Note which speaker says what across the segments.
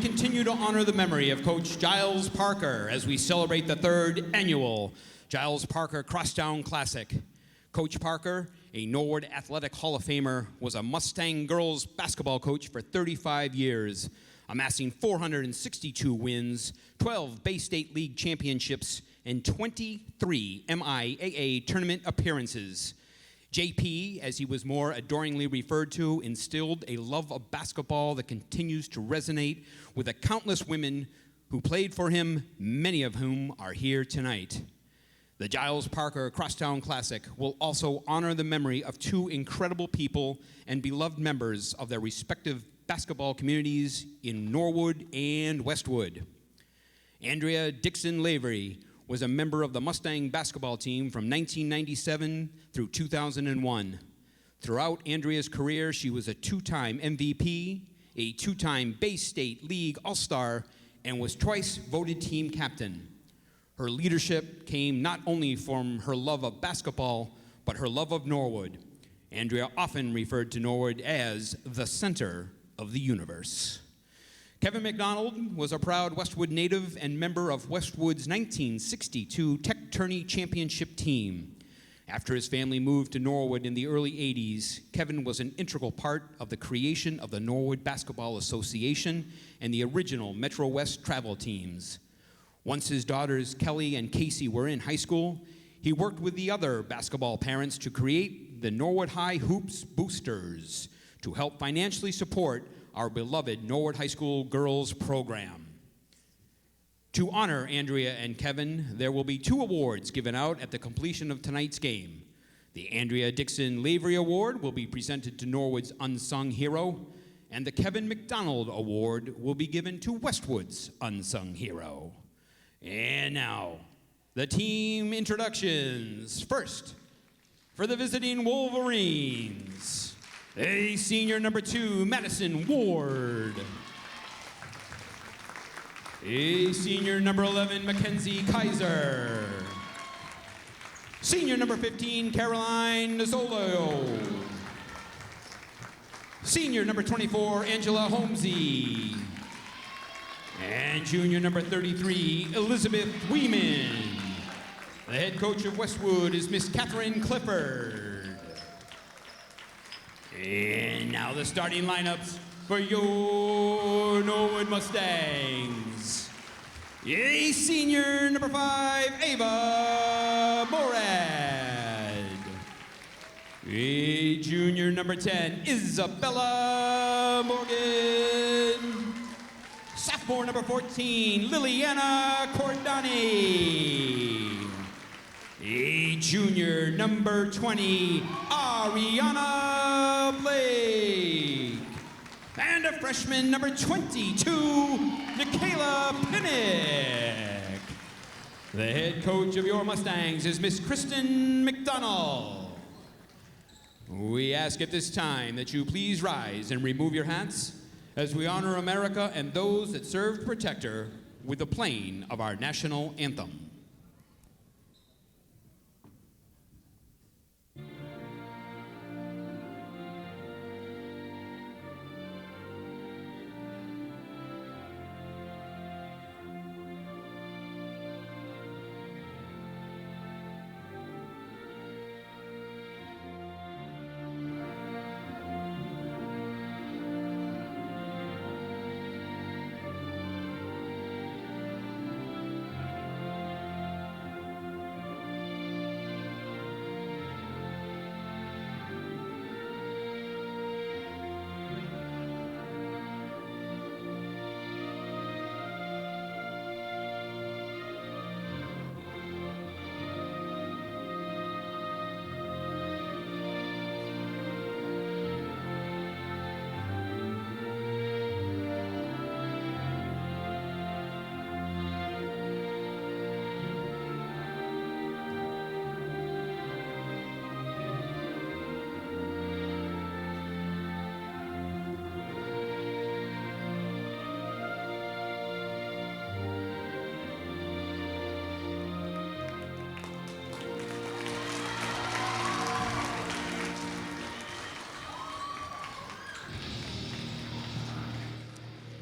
Speaker 1: continue to honor the memory of Coach Giles Parker as we celebrate the 3rd annual Giles Parker Crosstown Classic. Coach Parker, a Norwood Athletic Hall of Famer, was a Mustang girls basketball coach for 35 years, amassing 462 wins, 12 Bay State League championships, and 23 MIAA tournament appearances. JP, as he was more adoringly referred to, instilled a love of basketball that continues to resonate with the countless women who played for him, many of whom are here tonight. The Giles Parker Crosstown Classic will also honor the memory of 2 incredible people and beloved members of their respective basketball communities in Norwood and Westwood. Andrea Dixon Lavery was a member of the Mustang basketball team from 1997 through 2001. Throughout Andrea's career, she was a 2-time MVP, a 2-time Bay State League All-Star, and was twice voted team captain. Her leadership came not only from her love of basketball, but her love of Norwood. Andrea often referred to Norwood as the center of the universe. Kevin McDonald was a proud Westwood native and member of Westwood's 1962 Tech Tourney Championship team. After his family moved to Norwood in the early 80s, Kevin was an integral part of the creation of the Norwood Basketball Association and the original Metro West travel teams. Once his daughters Kelly and Casey were in high school, he worked with the other basketball parents to create the Norwood High Hoops Boosters to help financially support our beloved Norwood High School girls program. To honor Andrea and Kevin, there will be 2 awards given out at the completion of tonight's game. The Andrea Dixon Lavery Award will be presented to Norwood's unsung hero, and the Kevin McDonald Award will be given to Westwood's unsung hero. And now, the team introductions. First, for the visiting Wolverines, a senior number 2, Madison Ward. A senior number 11, Mackenzie Kaiser. Senior number 15, Caroline Zolo. Senior number 24, Angela Holmesy. And junior number 33, Elizabeth Weeman. The head coach of Westwood is Miss Catherine Clifford. And now the starting lineups for your Norwood Mustangs. A senior number 5, Ava Morad. A junior number 10, Isabella Morgan. Sophomore number 14, Liliana Cordani. A junior number 20, Ariana Blake. And a freshman number 22, Nikayla Pinnick. The head coach of your Mustangs is Miss Kristen McDonald. We ask at this time that you please rise and remove your hats as we honor America and those that serve to protect her with the playing of our national anthem.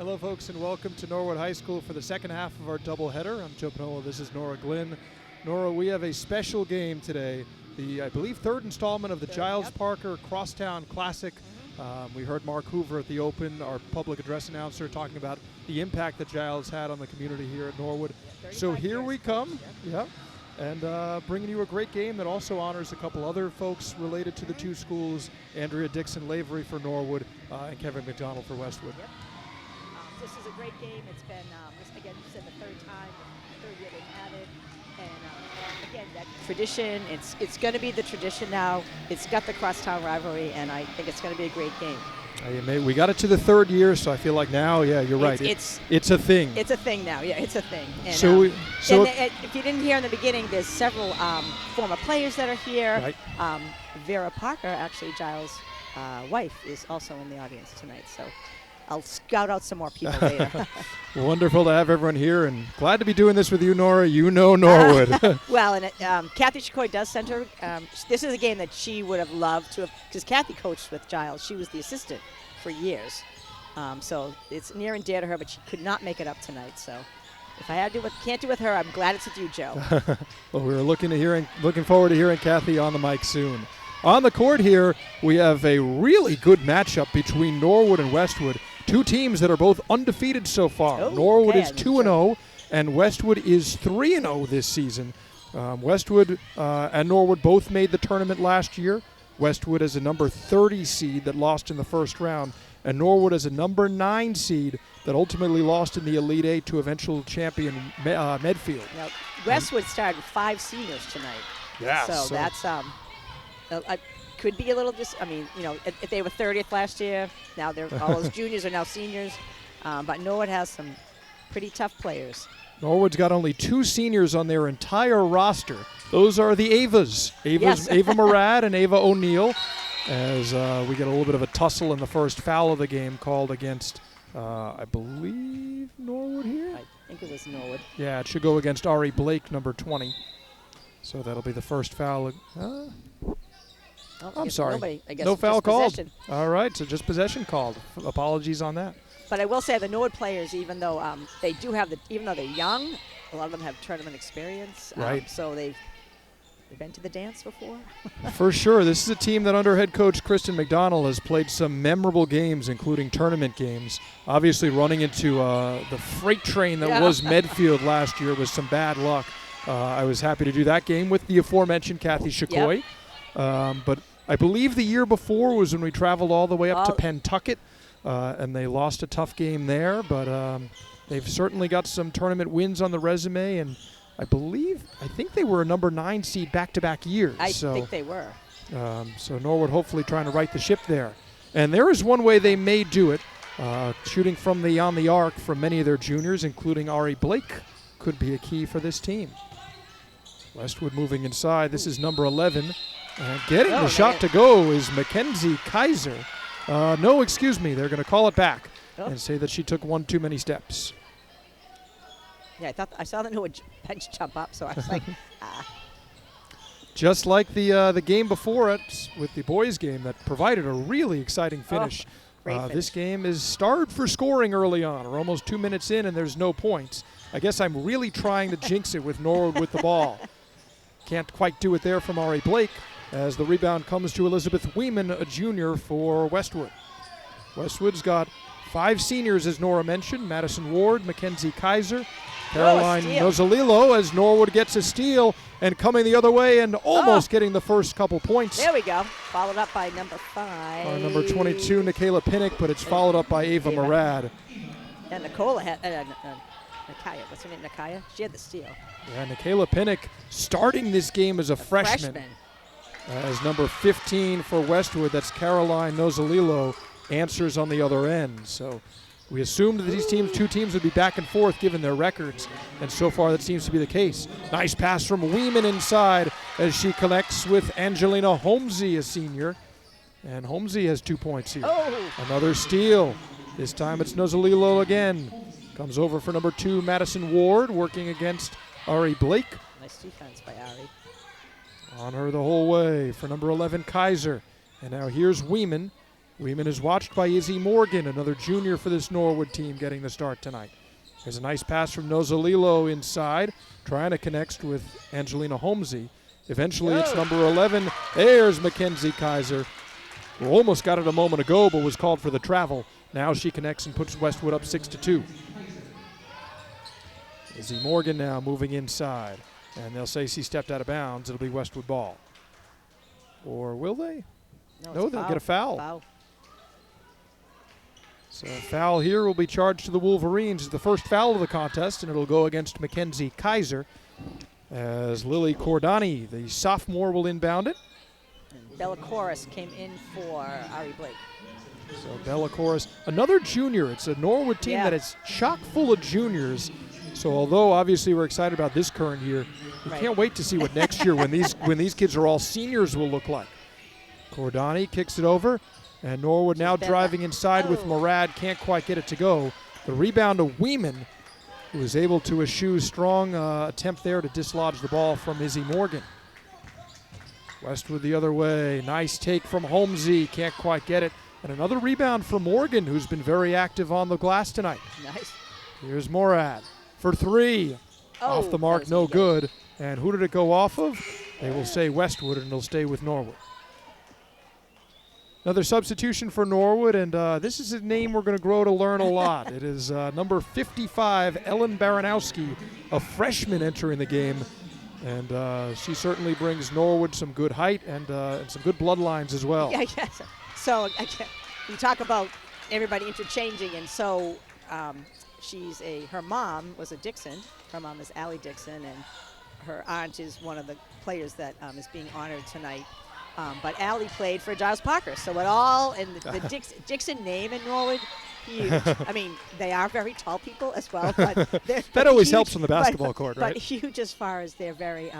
Speaker 2: Hello, folks, and welcome to Norwood High School for the second half of our doubleheader. I'm Joe Pinola. This is Nora Glynn. Nora, we have a special game today. The, I believe, third installment of the Giles Parker Crosstown Classic. We heard Mark Hoover at the Open, our public address announcer, talking about the impact that Giles had on the community here at Norwood. So here we come, and bringing you a great game that also honors a couple other folks related to the two schools, Andrea Dixon-Lavery for Norwood and Kevin McDonald for Westwood.
Speaker 3: This is a great game. It's been, again, you said the third time, the third year they've had it. And again, that tradition, it's going to be the tradition now. It's got the crosstown rivalry, and I think it's going to be a great game.
Speaker 2: We got it to the third year, so I feel like now, yeah, you're right. It's a thing.
Speaker 3: It's a thing now, yeah, it's a thing. And, if you didn't hear in the beginning, there's several former players that are here.
Speaker 2: Right.
Speaker 3: Vera Parker, actually Giles' wife, is also in the audience tonight. So I'll scout out some more people later.
Speaker 2: Wonderful to have everyone here, and glad to be doing this with you, Nora. You know Norwood.
Speaker 3: Well, and Kathy Shakoy does send her. This is a game that she would have loved to have, because Kathy coached with Giles. She was the assistant for years. So it's near and dear to her, but she could not make it up tonight. So if I had to can't do with her, I'm glad it's with you, Joe.
Speaker 2: Well, we're looking forward to hearing Kathy on the mic soon. On the court here, we have a really good matchup between Norwood and Westwood. Two teams that are both undefeated so far.
Speaker 3: Oh,
Speaker 2: Norwood
Speaker 3: okay,
Speaker 2: is 2-0, and Westwood is 3-0 this season. Westwood and Norwood both made the tournament last year. Westwood as a number 30 seed that lost in the first round, and Norwood as a number 9 seed that ultimately lost in the Elite Eight to eventual champion Medfield.
Speaker 3: Now, Westwood started with 5 seniors tonight.
Speaker 2: Yeah.
Speaker 3: So that's could be a little if they were 30th last year, now they're all those juniors are now seniors. But Norwood has some pretty tough players.
Speaker 2: Norwood's got only 2 seniors on their entire roster. Those are the Avas.
Speaker 3: Yes.
Speaker 2: Ava Murad and Ava O'Neill, as we get a little bit of a tussle in the first foul of the game called against, I believe, Norwood here?
Speaker 3: I think it was Norwood.
Speaker 2: Yeah, it should go against Ari Blake, number 20. So that'll be the first foul. I'm sorry.
Speaker 3: Nobody, I guess
Speaker 2: no foul called.
Speaker 3: Possession.
Speaker 2: All right, so just possession called. Apologies on that.
Speaker 3: But I will say the Norwood players, even though they do have even though they're young, a lot of them have tournament experience.
Speaker 2: Right.
Speaker 3: So they've been to the dance before.
Speaker 2: For sure. This is a team that under head coach Kristen McDonald has played some memorable games, including tournament games. Obviously running into the freight train that was Medfield last year with some bad luck. I was happy to do that game with the aforementioned Kathy Shakoy. But I believe the year before was when we traveled all the way up to Pentucket, and they lost a tough game there. But they've certainly got some tournament wins on the resume, and I think they were a number 9 seed back-to-back years.
Speaker 3: I think they were.
Speaker 2: So Norwood hopefully trying to right the ship there. And there is one way they may do it. Shooting from on the arc from many of their juniors, including Ari Blake, could be a key for this team. Westwood moving inside. This is number 11. Getting the shot to go is Mackenzie Kaiser. No, excuse me. They're going to call it back and say that she took one too many steps.
Speaker 3: Yeah, I saw the Norwood bench jump up, so I was like,
Speaker 2: Just like the game before it with the boys' game that provided a really exciting finish.
Speaker 3: Great finish.
Speaker 2: This game is starved for scoring early on. We're almost 2 minutes in and there's no points. I guess I'm really trying to jinx it with Norwood with the ball. Can't quite do it there from Ari Blake as the rebound comes to Elizabeth Weeman, a junior for Westwood. Westwood's got 5 seniors, as Nora mentioned: Madison Ward, Mackenzie Kaiser, Caroline Nozalilo, as Norwood gets a steal and coming the other way and almost getting the first couple points.
Speaker 3: There we go. Followed up by number 5.
Speaker 2: Our number 22, Nikayla Pinnock, but it's followed up by Ava Murad.
Speaker 3: And Nicola had, Nakaya, what's her name, Nakaya? She had the steal.
Speaker 2: Yeah, Nikayla Pinnock starting this game as a freshman. As number 15 for Westwood, that's Caroline Nozalilo, answers on the other end. So we assumed that these two teams would be back and forth given their records, and so far that seems to be the case. Nice pass from Weeman inside as she connects with Angelina Holmesy, a senior. And Holmesy has 2 points here. Another steal. This time it's Nozalilo again. Comes over for number 2, Madison Ward, working against Ari Blake.
Speaker 3: Nice defense by Ari.
Speaker 2: On her the whole way for number 11, Kaiser. And now here's Weeman. Weeman is watched by Izzy Morgan, another junior for this Norwood team, getting the start tonight. There's a nice pass from Nozalilo inside, trying to connect with Angelina Holmesy. Eventually, it's number 11. There's Mackenzie Kaiser, who almost got it a moment ago, but was called for the travel. Now she connects and puts Westwood up 6-2. Izzy Morgan now moving inside, and they'll say she stepped out of bounds. It'll be Westwood ball. Or will they? No, they'll get a foul. So a foul here will be charged to the Wolverines. It's the first foul of the contest, and it'll go against Mackenzie Kaiser as Lily Cordani, the sophomore, will inbound it.
Speaker 3: And Bella Chorus came in for Ari Blake.
Speaker 2: So Bella Chorus, another junior. It's a Norwood team that is chock full of juniors. So although obviously we're excited about this current year, we can't wait to see what next year when these kids are all seniors will look like. Cordani kicks it over, and Norwood now driving inside with Murad, can't quite get it to go. The rebound to Weeman, who was able to eschew strong attempt there to dislodge the ball from Izzy Morgan. Westwood the other way, nice take from Holmesy, can't quite get it. And another rebound for Morgan, who's been very active on the glass tonight.
Speaker 3: Nice.
Speaker 2: Here's Morad for three. Off the mark, no good. And who did it go off of? They will say Westwood, and it'll stay with Norwood. Another substitution for Norwood, and this is a name we're going to grow to learn a lot. It is number 55, Ellen Baranowski, a freshman entering the game. And she certainly brings Norwood some good height and some good bloodlines as well.
Speaker 3: Yeah, yes. So you talk about everybody interchanging, and so her mom was a Dixon. Her mom is Allie Dixon, and her aunt is one of the players that is being honored tonight. But Allie played for Giles Parker, so it all, and the Dixon name in Norwood, huge. I mean, they are very tall people as well, but
Speaker 2: that always
Speaker 3: huge,
Speaker 2: helps on the basketball court, right?
Speaker 3: But huge as far as they're very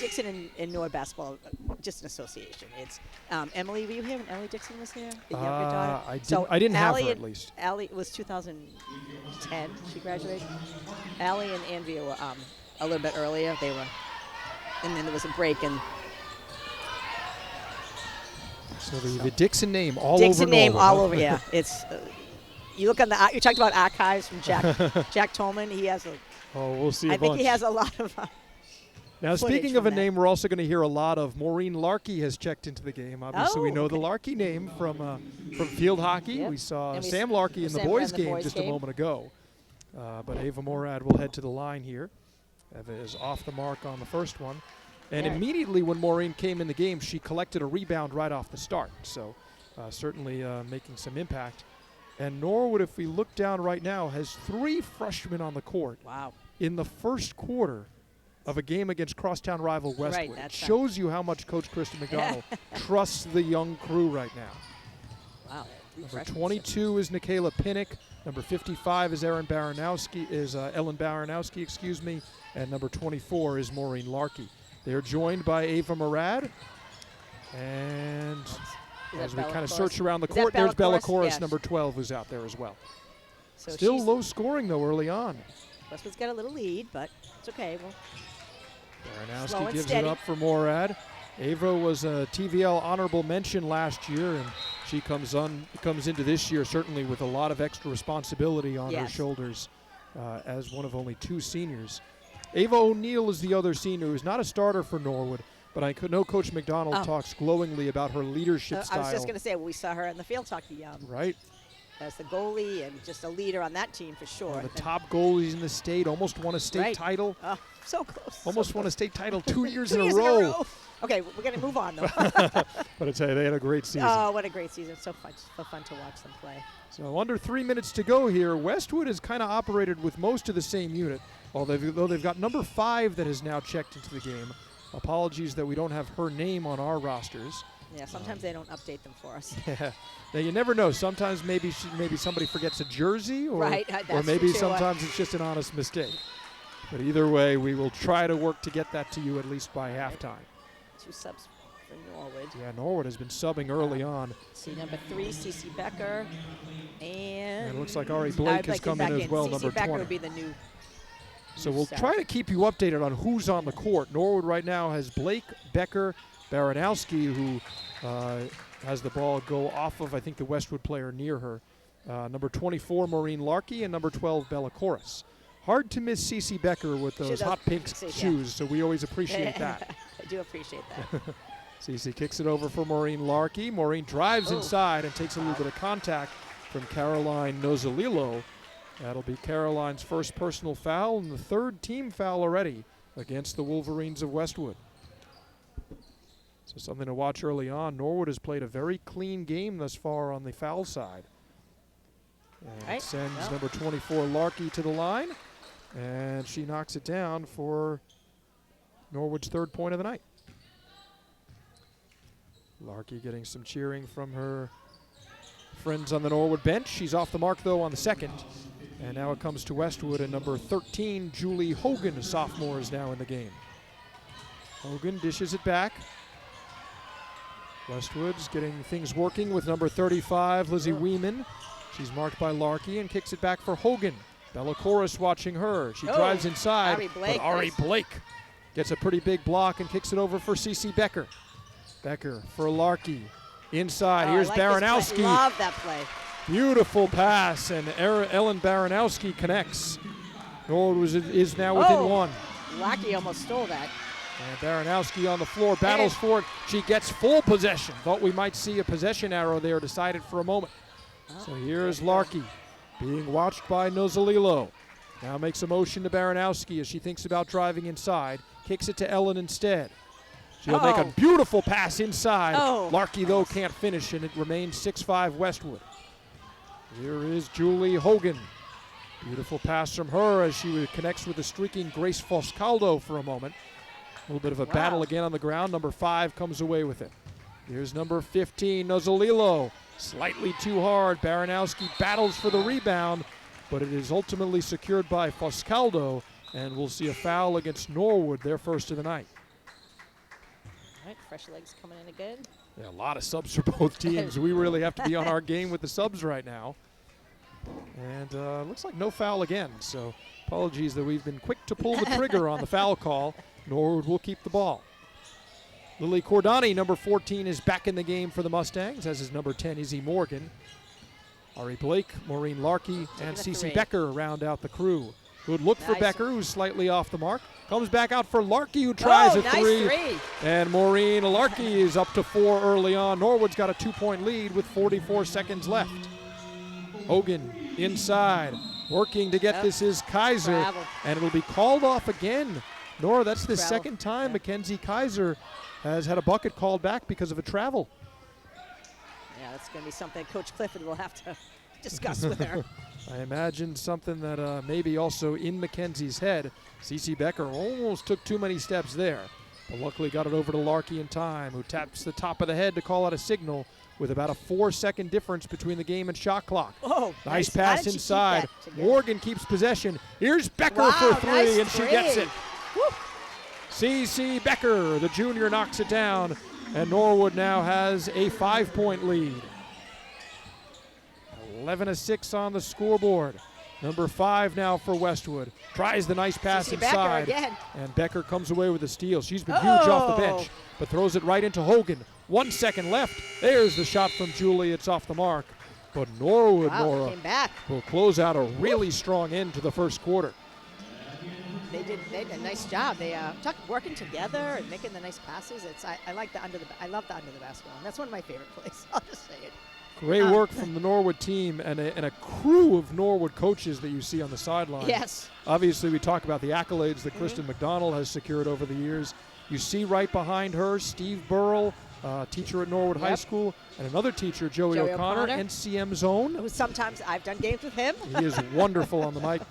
Speaker 3: Dixon and Norwood basketball, just an association. It's Emily. Were you here when Emily Dixon was here? The younger daughter.
Speaker 2: I didn't have her at least.
Speaker 3: Allie was 2010. She graduated. Allie and Andrea were a little bit earlier. They were, and then there was a break and.
Speaker 2: So the Dixon name all
Speaker 3: Dixon
Speaker 2: over
Speaker 3: name
Speaker 2: Norwood.
Speaker 3: all over, yeah. It's you look on the you talked about archives from Jack Tolman. He has a.
Speaker 2: Oh, we'll see.
Speaker 3: I think he has a lot of.
Speaker 2: Now, speaking of a name, we're also going to hear a lot of. Maureen Larkey has checked into the game. Obviously, we know the Larkey name from field hockey.
Speaker 3: Yep.
Speaker 2: We saw Sam Larkey in the boys' game just a moment ago. But Ava Morad will head to the line here. Ava is off the mark on the first one. And immediately when Maureen came in the game, she collected a rebound right off the start. So certainly making some impact. And Norwood, if we look down right now, has 3 freshmen on the court.
Speaker 3: Wow. In
Speaker 2: the first quarter of a game against crosstown rival Westwood.
Speaker 3: Right,
Speaker 2: it shows you how much Coach Kristen McDonald trusts the young crew right now.
Speaker 3: Wow.
Speaker 2: Number 22 is Nikayla Pinnock. Number 55 is Ellen Baranowski, excuse me. And number 24 is Maureen Larkey. They're joined by Ava Murad. And as we kind of search around the court, there's Bella Chorus, number 12, who's out there as well. So still low scoring, though, early on.
Speaker 3: Westwood's got a little lead, but it's okay.
Speaker 2: Baranowski gives it up for Morad. Ava was a TVL honorable mention last year, and she comes into this year certainly with a lot of extra responsibility on her shoulders as one of only 2 seniors. Ava O'Neill is the other senior who's not a starter for Norwood, but I know Coach McDonald talks glowingly about her leadership style.
Speaker 3: I was just going to say, we saw her in the field hockey.
Speaker 2: Right.
Speaker 3: As the goalie and just a leader on that team for sure.
Speaker 2: One of the top goalies in the state, almost won a state title.
Speaker 3: So close.
Speaker 2: Almost won a state title 2 years in a
Speaker 3: row. Okay, we're going to move on, though.
Speaker 2: But I tell you, they had a great season.
Speaker 3: Oh, what a great season. So fun to watch them play.
Speaker 2: So under 3 minutes to go here. Westwood has kind of operated with most of the same unit, although they've got number 5 that has now checked into the game. Apologies that we don't have her name on our rosters.
Speaker 3: Yeah, sometimes they don't update them for us.
Speaker 2: Yeah. Now, you never know. Sometimes maybe somebody forgets a jersey, or maybe sometimes it's just an honest mistake. But either way, we will try to work to get that to you at least by halftime.
Speaker 3: 2 subs for Norwood.
Speaker 2: Yeah, Norwood has been subbing early on.
Speaker 3: See, number 3, Cece Becker. And
Speaker 2: it looks like Ari Blake has come in as well, number 20.
Speaker 3: Becker would be the new.
Speaker 2: So we'll try to keep you updated on who's on the court. Norwood right now has Blake, Becker, Baranowski, who has the ball go off of, I think, the Westwood player near her. Number 24, Maureen Larkey, and number 12, Bella Chorus. Hard to miss Cece Becker with those hot pink shoes, so we always appreciate that.
Speaker 3: I do appreciate that.
Speaker 2: Cece kicks it over for Maureen Larkey. Maureen drives inside and takes a little bit of contact from Caroline Nozalilo. That'll be Caroline's first personal foul and the third team foul already against the Wolverines of Westwood. So something to watch early on. Norwood has played a very clean game thus far on the foul side. And sends number 24 Larkey to the line, and she knocks it down for Norwood's third point of the night. Larkey getting some cheering from her friends on the Norwood bench. She's off the mark, though, on the second. And now it comes to Westwood, and number 13, Julie Hogan, a sophomore, is now in the game. Hogan dishes it back. Westwood's getting things working with number 35, Lizzie Weeman. She's marked by Larkey and kicks it back for Hogan. Bella Chorus watching her. She drives inside, but Ari Blake gets a pretty big block and kicks it over for Cece Becker. Becker for Larkey. Inside, here's Baranowski.
Speaker 3: Love that play.
Speaker 2: Beautiful pass, and Ellen Baranowski connects. Norwood is now within one.
Speaker 3: Larkey almost stole that.
Speaker 2: And Baranowski on the floor, battles for it. She gets full possession. Thought we might see a possession arrow there, decided for a moment. So here's Larkey being watched by Nozalilo. Now makes a motion to Baranowski as she thinks about driving inside. Kicks it to Ellen instead. She'll make a beautiful pass inside. Larkey, though, can't finish, and it remains 6-5 Westwood. Here is Julie Hogan. Beautiful pass from her as she connects with the streaking Grace Foscaldo for a moment. A little bit of a battle again on the ground. Number 5 comes away with it. Here's number 15, Nozalilo. Slightly too hard. Baranowski battles for the rebound, but it is ultimately secured by Foscaldo, and we'll see a foul against Norwood, their first of the night.
Speaker 3: All right, fresh legs coming in again.
Speaker 2: Yeah, a lot of subs for both teams. We really have to be on our game with the subs right now. And looks like no foul again, so apologies that we've been quick to pull the trigger on the foul call. Norwood will keep the ball. Lily Cordani, number 14, is back in the game for the Mustangs, as is number 10, Izzy Morgan. Ari Blake, Maureen Larkey, and Cece Becker round out the crew. Good look for Becker, who's slightly off the mark. Comes back out for Larkey, who tries a three. And Maureen Larkey is up to 4 early on. Norwood's got a 2-point lead with 44 seconds left. Hogan inside, working to get this is Kaiser, and it'll be called off again. Nora, that's the second time Mackenzie Kaiser has had a bucket called back because of a travel.
Speaker 3: Yeah, that's going to be something Coach Clifford will have to discuss with her.
Speaker 2: I imagine something that maybe also in Mackenzie's head. Cece Becker almost took too many steps there, but luckily got it over to Larkey in time, who taps the top of the head to call out a signal with about a 4-second difference between the game and shot clock. Nice pass inside. Morgan keeps possession. Here's Becker for 3, and she gets it. Cece Becker, the junior, knocks it down, and Norwood now has a 5-point lead. 11-6 on the scoreboard. Number 5 now for Westwood. Tries the nice pass inside, and Becker comes away with a steal. She's been huge off the bench, but throws it right into Hogan. 1 second left. There's the shot from Julie. It's off the mark. But Norwood, Nora, will close out a really strong end to the first quarter.
Speaker 3: They did a nice job. They working together and making the nice passes. I like I love the under the basket one. That's one of my favorite plays. I'll just say it.
Speaker 2: Great work from the Norwood team and a crew of Norwood coaches that you see on the sideline.
Speaker 3: Yes.
Speaker 2: Obviously, we talk about the accolades that Kristen McDonald has secured over the years. You see right behind her Steve Burrell, teacher at Norwood High School, and another teacher, Joey O'Connor, NCM Zone.
Speaker 3: Who sometimes I've done games with him.
Speaker 2: He is wonderful on the mic.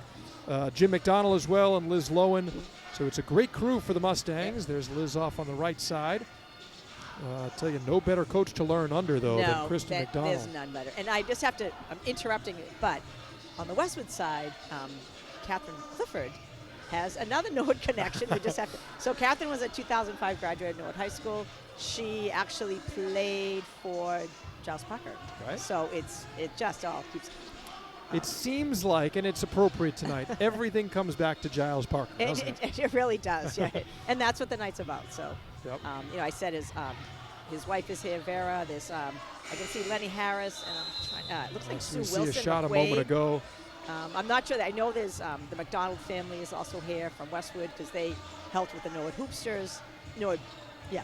Speaker 2: Jim McDonald as well, and Liz Lowen. So it's a great crew for the Mustangs. There's Liz off on the right side. I'll tell you, no better coach to learn under, though, than Kristen McDonald.
Speaker 3: There's none better. And I just have to, I'm interrupting it, but on the Westwood side, Catherine Clifford has another Norwood connection. We just have to. So Catherine was a 2005 graduate of Norwood High School. She actually played for Giles Parker.
Speaker 2: Right.
Speaker 3: So it just all keeps.
Speaker 2: It seems like, and it's appropriate tonight, everything comes back to Giles Parker, doesn't it?
Speaker 3: It really does, yeah. And that's what the night's about. So,
Speaker 2: Yep.
Speaker 3: I said is his wife is here, Vera. There's I can see Lenny Harris, and I'm trying. It looks like Sue
Speaker 2: We see
Speaker 3: Wilson.
Speaker 2: a shot
Speaker 3: McQuaid.
Speaker 2: a moment ago.
Speaker 3: I'm not sure. I know there's the McDonald family is also here from Westwood because they helped with the Norwood Hoopsters. Norwood, yeah,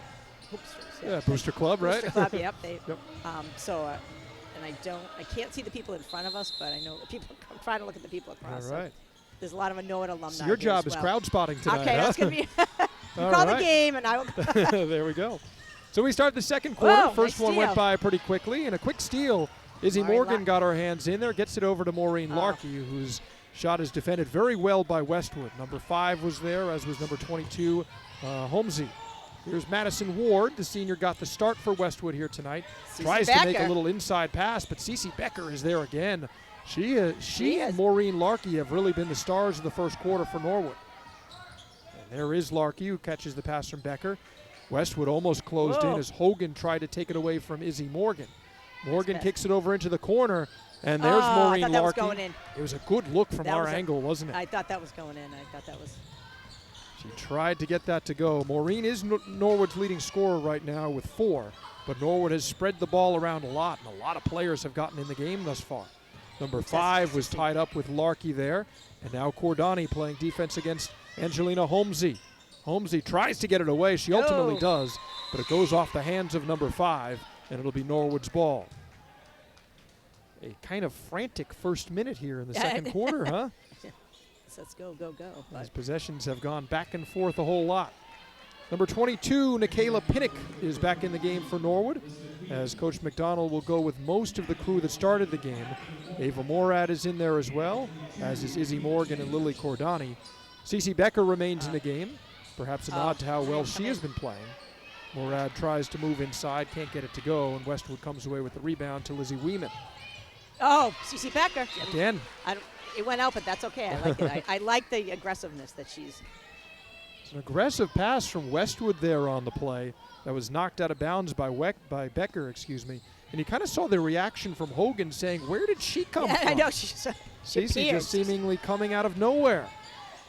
Speaker 3: Hoopsters.
Speaker 2: Yeah, Booster Club, right?
Speaker 3: Booster Club, yep. They,
Speaker 2: Yep.
Speaker 3: And I can't see the people in front of us, but I know the people. I'm trying to look at the people across.
Speaker 2: All right.
Speaker 3: So there's a lot of a Norwood alumni.
Speaker 2: So your
Speaker 3: here
Speaker 2: job
Speaker 3: as
Speaker 2: is
Speaker 3: well.
Speaker 2: crowd spotting tonight.
Speaker 3: Okay,
Speaker 2: huh?
Speaker 3: that's gonna be. You
Speaker 2: All
Speaker 3: call the
Speaker 2: right.
Speaker 3: game, and I will.
Speaker 2: There we go. So we start the second quarter.
Speaker 3: Whoa,
Speaker 2: First
Speaker 3: nice
Speaker 2: one went
Speaker 3: steal.
Speaker 2: by pretty quickly, and a quick steal. Izzy
Speaker 3: Maureen
Speaker 2: Morgan
Speaker 3: Lark-
Speaker 2: got her hands in there, gets it over to Maureen
Speaker 3: Oh.
Speaker 2: Larkey, whose shot is defended very well by Westwood. Number 5 was there, as was number 22, Holmesy. Here's Madison Ward. The senior got the start for Westwood here tonight.
Speaker 3: Cece
Speaker 2: Tries to make a
Speaker 3: Becker.
Speaker 2: little inside pass, but Cece Becker is there again. She and
Speaker 3: is.
Speaker 2: Maureen Larkey have really been the stars of the first quarter for Norwood. And there is Larkey, who catches the pass from Becker. Westwood almost closed in
Speaker 3: Whoa.
Speaker 2: as Hogan tried to take it away from Izzy Morgan. Morgan
Speaker 3: bad.
Speaker 2: kicks it over into the corner, and there's
Speaker 3: Oh,
Speaker 2: Maureen
Speaker 3: I thought that was
Speaker 2: Larkey.
Speaker 3: going in.
Speaker 2: It was a good look from
Speaker 3: That
Speaker 2: our
Speaker 3: was a-
Speaker 2: angle, wasn't it?
Speaker 3: I thought that was going in. I thought that was.
Speaker 2: She tried to get that to go. Maureen is Norwood's leading scorer right now with 4, but Norwood has spread the ball around a lot, and a lot of players have gotten in the game thus far. Number 5 was tied up with Larkey there, and now Cordani playing defense against Angelina Holmesy. Holmesy tries to get it away. She ultimately
Speaker 3: Oh.
Speaker 2: does, but it goes off the hands of number 5, and it'll be Norwood's ball. A kind of frantic first minute here in the second quarter, huh?
Speaker 3: So let's go, go, go.
Speaker 2: These
Speaker 3: But
Speaker 2: possessions have gone back and forth a whole lot. Number 22, Nikayla Pinnock, is back in the game for Norwood, as Coach McDonald will go with most of the crew that started the game. Ava Morad is in there as well, as is Izzy Morgan and Lily Cordani. Cece Becker remains in the game, perhaps a nod to how well she has been playing. Morad tries to move inside, can't get it to go, and Westwood comes away with the rebound to Lizzie Weeman.
Speaker 3: oh, Cece Becker.
Speaker 2: Again,
Speaker 3: It went out, but that's okay. I like it. I like the aggressiveness that she's.
Speaker 2: it's an aggressive pass from Westwood there on the play that was knocked out of bounds by Becker, And you kind of saw the reaction from Hogan saying, where did she come
Speaker 3: Yeah,
Speaker 2: from?
Speaker 3: I know she's. She
Speaker 2: Cece
Speaker 3: appeared.
Speaker 2: just seemingly coming out of nowhere.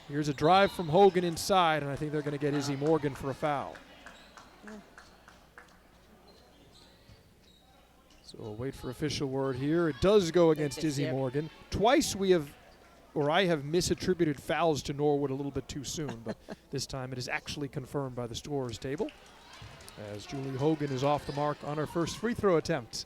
Speaker 2: Here's a drive from Hogan inside, and I think they're going to get Izzy Morgan for a foul. So we'll wait for official word here. It does go against
Speaker 3: It's
Speaker 2: Izzy
Speaker 3: here.
Speaker 2: Morgan. Twice I have misattributed fouls to Norwood a little bit too soon, but this time it is actually confirmed by the scorer's table, as Julie Hogan is off the mark on her first free throw attempt.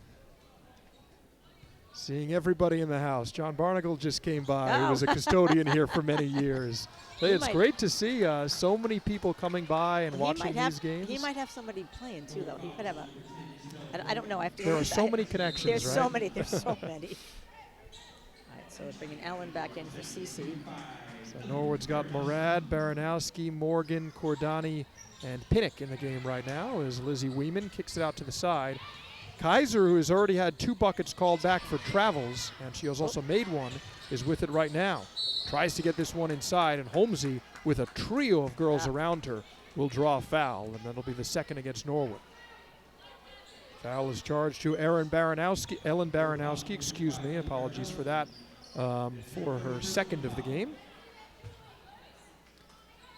Speaker 2: Seeing everybody in the house. John Barnacle just came by, who was a custodian here for many years. Hey, it's great to see so many people coming by and watching these games.
Speaker 3: He might have somebody playing too, though. He could have a. I don't know. I have to.
Speaker 2: There
Speaker 3: look
Speaker 2: are
Speaker 3: at
Speaker 2: so
Speaker 3: that.
Speaker 2: many connections,
Speaker 3: There's
Speaker 2: right?
Speaker 3: so many. There's so many. All right, so we're bringing Ellen back in for Cece.
Speaker 2: So Norwood's got Morad, Baranowski, Morgan, Cordani, and Pinnock in the game right now as Lizzie Weeman kicks it out to the side. Kaiser, who has already had 2 buckets called back for travels, and she has also made one, is with it right now. Tries to get this one inside, and Holmesy, with a trio of girls around her, will draw a foul, and that'll be the second against Norwood. Foul is charged to Ellen Baranowski, apologies for that, for her second of the game.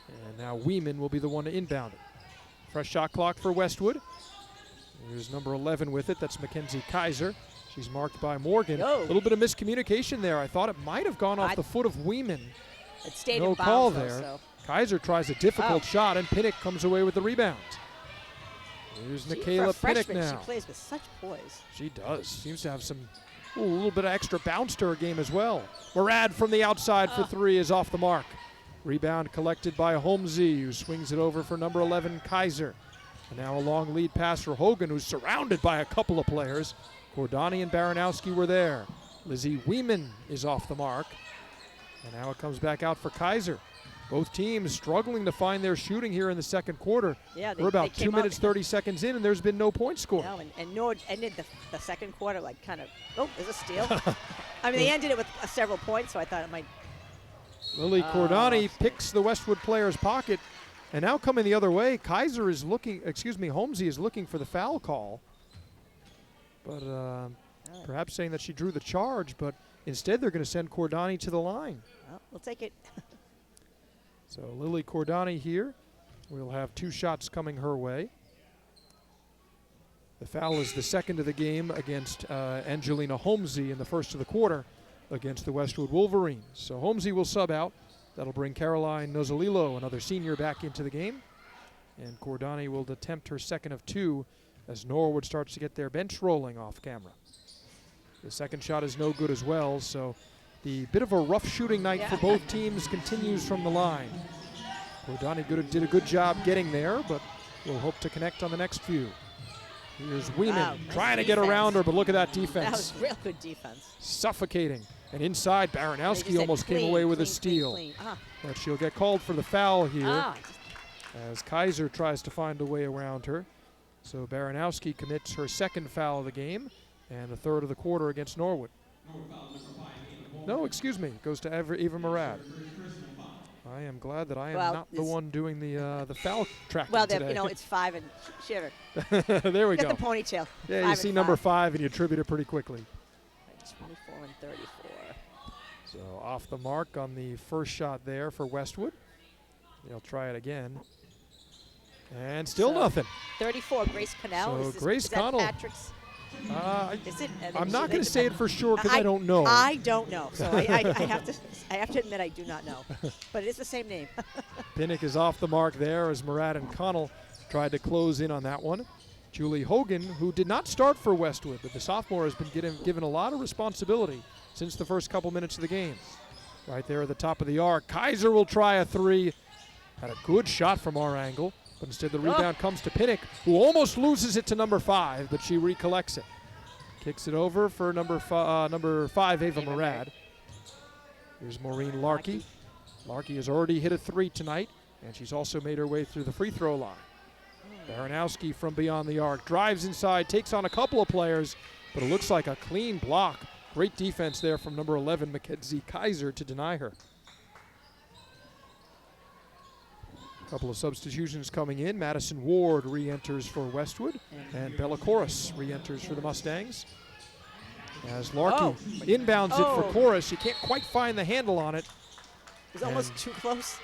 Speaker 2: And now Weeman will be the one to inbound it. Fresh shot clock for Westwood. Here's number 11 with it. That's Mackenzie Kaiser. She's marked by Morgan. A little bit of miscommunication there. I thought it might have gone off the foot of Weeman.
Speaker 3: It stayed
Speaker 2: No
Speaker 3: in
Speaker 2: call
Speaker 3: bounds,
Speaker 2: there.
Speaker 3: though, so.
Speaker 2: Kaiser tries a difficult shot, and Pinnock comes away with the rebound. Here's
Speaker 3: For a
Speaker 2: Nikayla Pinnock
Speaker 3: freshman,
Speaker 2: now.
Speaker 3: She plays with such poise.
Speaker 2: She does. Seems to have a little bit of extra bounce to her game as well. Morad from the outside for 3 is off the mark. Rebound collected by Holmesy, who swings it over for number 11, Kaiser. And now a long lead pass for Hogan, who's surrounded by a couple of players. Cordani and Baranowski were there. Lizzie Weeman is off the mark. And now it comes back out for Kaiser. Both teams struggling to find their shooting here in the second quarter.
Speaker 3: Yeah,
Speaker 2: We're about
Speaker 3: they
Speaker 2: 2
Speaker 3: came
Speaker 2: minutes,
Speaker 3: out-
Speaker 2: 30 seconds in, and there's been no points scored.
Speaker 3: No, and Norwood ended the second quarter like kind of. Oh, there's a steal. I mean, they ended it with several points, so I thought it might.
Speaker 2: Lily Cordani picks the Westwood player's pocket, and now coming the other way, Holmesy is looking for the foul call. But perhaps saying that she drew the charge, but instead they're going to send Cordani to the line.
Speaker 3: Well, we'll take it.
Speaker 2: So Lily Cordani here will have 2 shots coming her way. The foul is the second of the game against Angelina Holmesy in the first of the quarter against the Westwood Wolverines. So Holmesy will sub out. That'll bring Caroline Nozzolillo, another senior, back into the game. And Cordani will attempt her second of 2 as Norwood starts to get their bench rolling off camera. The second shot is no good as well, so the bit of a rough shooting night for both teams continues from the line. Cordani did a good job getting there, but we'll hope to connect on the next few. Here's Weeman trying to get around her, but look at that defense.
Speaker 3: That was real good defense.
Speaker 2: Suffocating. And inside, Baranowski almost came away with a steal.
Speaker 3: Clean.
Speaker 2: But she'll get called for the foul here as Kaiser tries to find a way around her. So Baranowski commits her second foul of the game and the third of the quarter against Norwood. No, excuse me, goes to Eva Murad. I am glad that I am not the one doing the foul tracking today.
Speaker 3: Well, it's 5 and shiver.
Speaker 2: There we go.
Speaker 3: Get the ponytail.
Speaker 2: Yeah, you see number 5 and you attribute it pretty quickly.
Speaker 3: 24 and 34.
Speaker 2: So off the mark on the first shot there for Westwood. They'll try it again. And still nothing.
Speaker 3: 34, Grace Connell.
Speaker 2: So Grace Connell.
Speaker 3: Patrick's?
Speaker 2: Is it? I'm not going to say it for sure because I don't know.
Speaker 3: I don't know, so I have to admit I do not know. But it is the same name.
Speaker 2: Pinnock is off the mark there as Murad and Connell tried to close in on that one. Julie Hogan, who did not start for Westwood, but the sophomore has been given a lot of responsibility since the first couple minutes of the game. Right there at the top of the arc. Kaiser will try a 3. Had a good shot from our angle. But instead the rebound comes to Pinnock, who almost loses it to number 5, but she recollects it. Kicks it over for number 5, Ava Murad. Here's Maureen Larkey. Larkey has already hit a 3 tonight, and she's also made her way through the free throw line. Baranowski from beyond the arc, drives inside, takes on a couple of players, but it looks like a clean block. Great defense there from number 11, Mackenzie Kaiser, to deny her. Couple of substitutions coming in. Madison Ward re-enters for Westwood, and Bella Corus re-enters for the Mustangs. As Larkey inbounds it for Corus, she can't quite find the handle on it.
Speaker 3: It was almost too close.